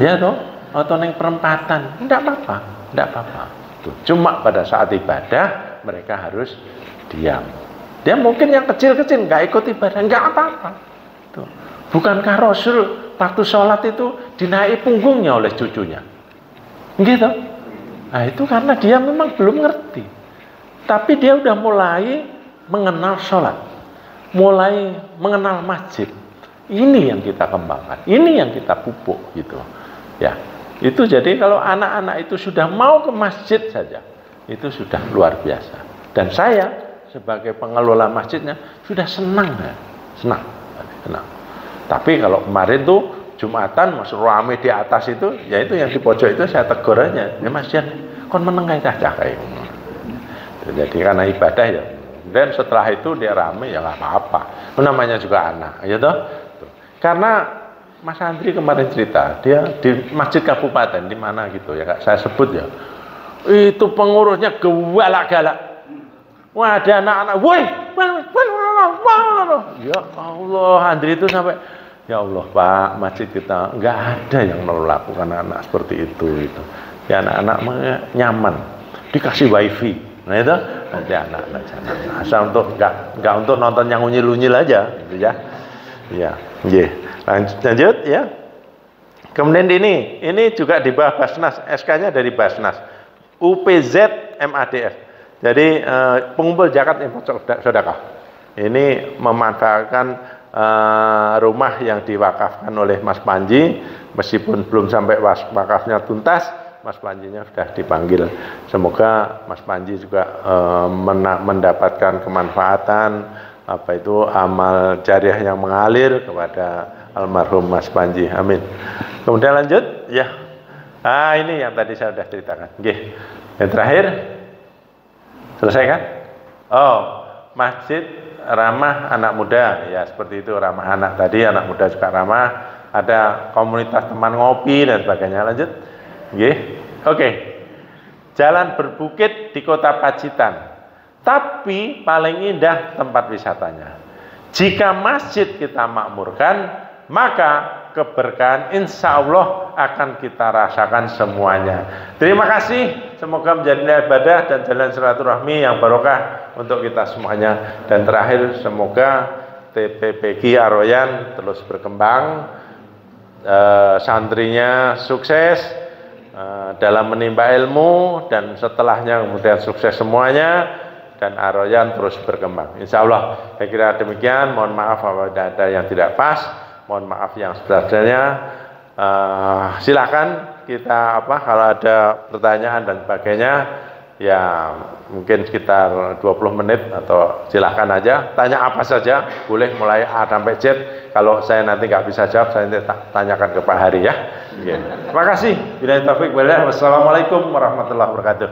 Ya toh, atau neng perempatan, enggak apa-apa, enggak apa-apa. Tuh, cuma pada saat ibadah mereka harus diam. Dia mungkin yang kecil-kecil nggak ikut ibadah, nggak apa-apa. Tuh. Bukankah Rasul waktu sholat itu dinaiki punggungnya oleh cucunya? Gitu. Nah itu karena dia memang belum ngerti. Tapi dia udah mulai mengenal sholat, mulai mengenal masjid. Ini yang kita kembangkan, ini yang kita pupuk gitu. Ya, itu jadi kalau anak-anak itu sudah mau ke masjid saja, itu sudah luar biasa. Dan saya sebagai pengelola masjidnya sudah senang ya, senang. Tapi kalau kemarin tuh Jumatan masih rame di atas itu, ya itu yang di pojok itu saya tegur aja, ya Mas Jan, kon menengai cah kayak. Jadi karena ibadah ya. Dan setelah itu dia rame ya nggak apa-apa. Namanya juga anak, ya toh. Karena Mas Andri kemarin cerita, dia di masjid kabupaten di mana gitu ya, saya sebut ya. Itu pengurusnya galak-galak. Wah, ada anak-anak, woi, ya Allah, Andri itu sampai, ya Allah Pak, masjid kita nggak ada yang melakukan anak seperti itu. Ya anak-anak nyaman, dikasih wifi, nah itu ada anak-anak asal untuk nggak untuk nonton yang unyil-unyil aja, gitu ya. Ya, lanjut ya. Kemudian ini juga di bawah Basnas, SK-nya dari Basnas, UPZ MADF. Jadi pengumpul zakat infak sedekah. Ini memanfaatkan rumah yang diwakafkan oleh Mas Panji, meskipun belum sampai wakafnya tuntas, Mas Panjinya sudah dipanggil. Semoga Mas Panji juga mendapatkan kemanfaatan apa itu amal jariah yang mengalir kepada almarhum Mas Panji. Amin. Kemudian lanjut ya. Ini yang tadi saya sudah ceritakan. Oke. Yang terakhir selesai kan? Oh, masjid ramah anak muda, ya seperti itu, ramah anak tadi, anak muda juga ramah, ada komunitas teman ngopi dan sebagainya. Lanjut. Oke. Jalan berbukit di Kota Pacitan. Tapi paling indah tempat wisatanya. Jika masjid kita makmurkan, maka keberkahan insya Allah akan kita rasakan semuanya. Terima kasih, semoga menjadi ibadah dan jalan silaturahmi yang barokah untuk kita semuanya. Dan terakhir, semoga TPPG Aroyan terus berkembang, santrinya sukses dalam menimba ilmu, dan setelahnya kemudian sukses semuanya, dan Aroyan terus berkembang. Insya Allah, saya kira demikian. Mohon maaf apabila ada yang tidak pas, mohon maaf yang sebenarnya. Silakan kita kalau ada pertanyaan dan sebagainya, ya mungkin sekitar 20 menit atau silakan aja, tanya apa saja, boleh mulai A sampai Z. Kalau saya nanti nggak bisa jawab, saya nanti tanyakan ke Pak Hari ya. Terima kasih. Wassalamualaikum warahmatullahi wabarakatuh.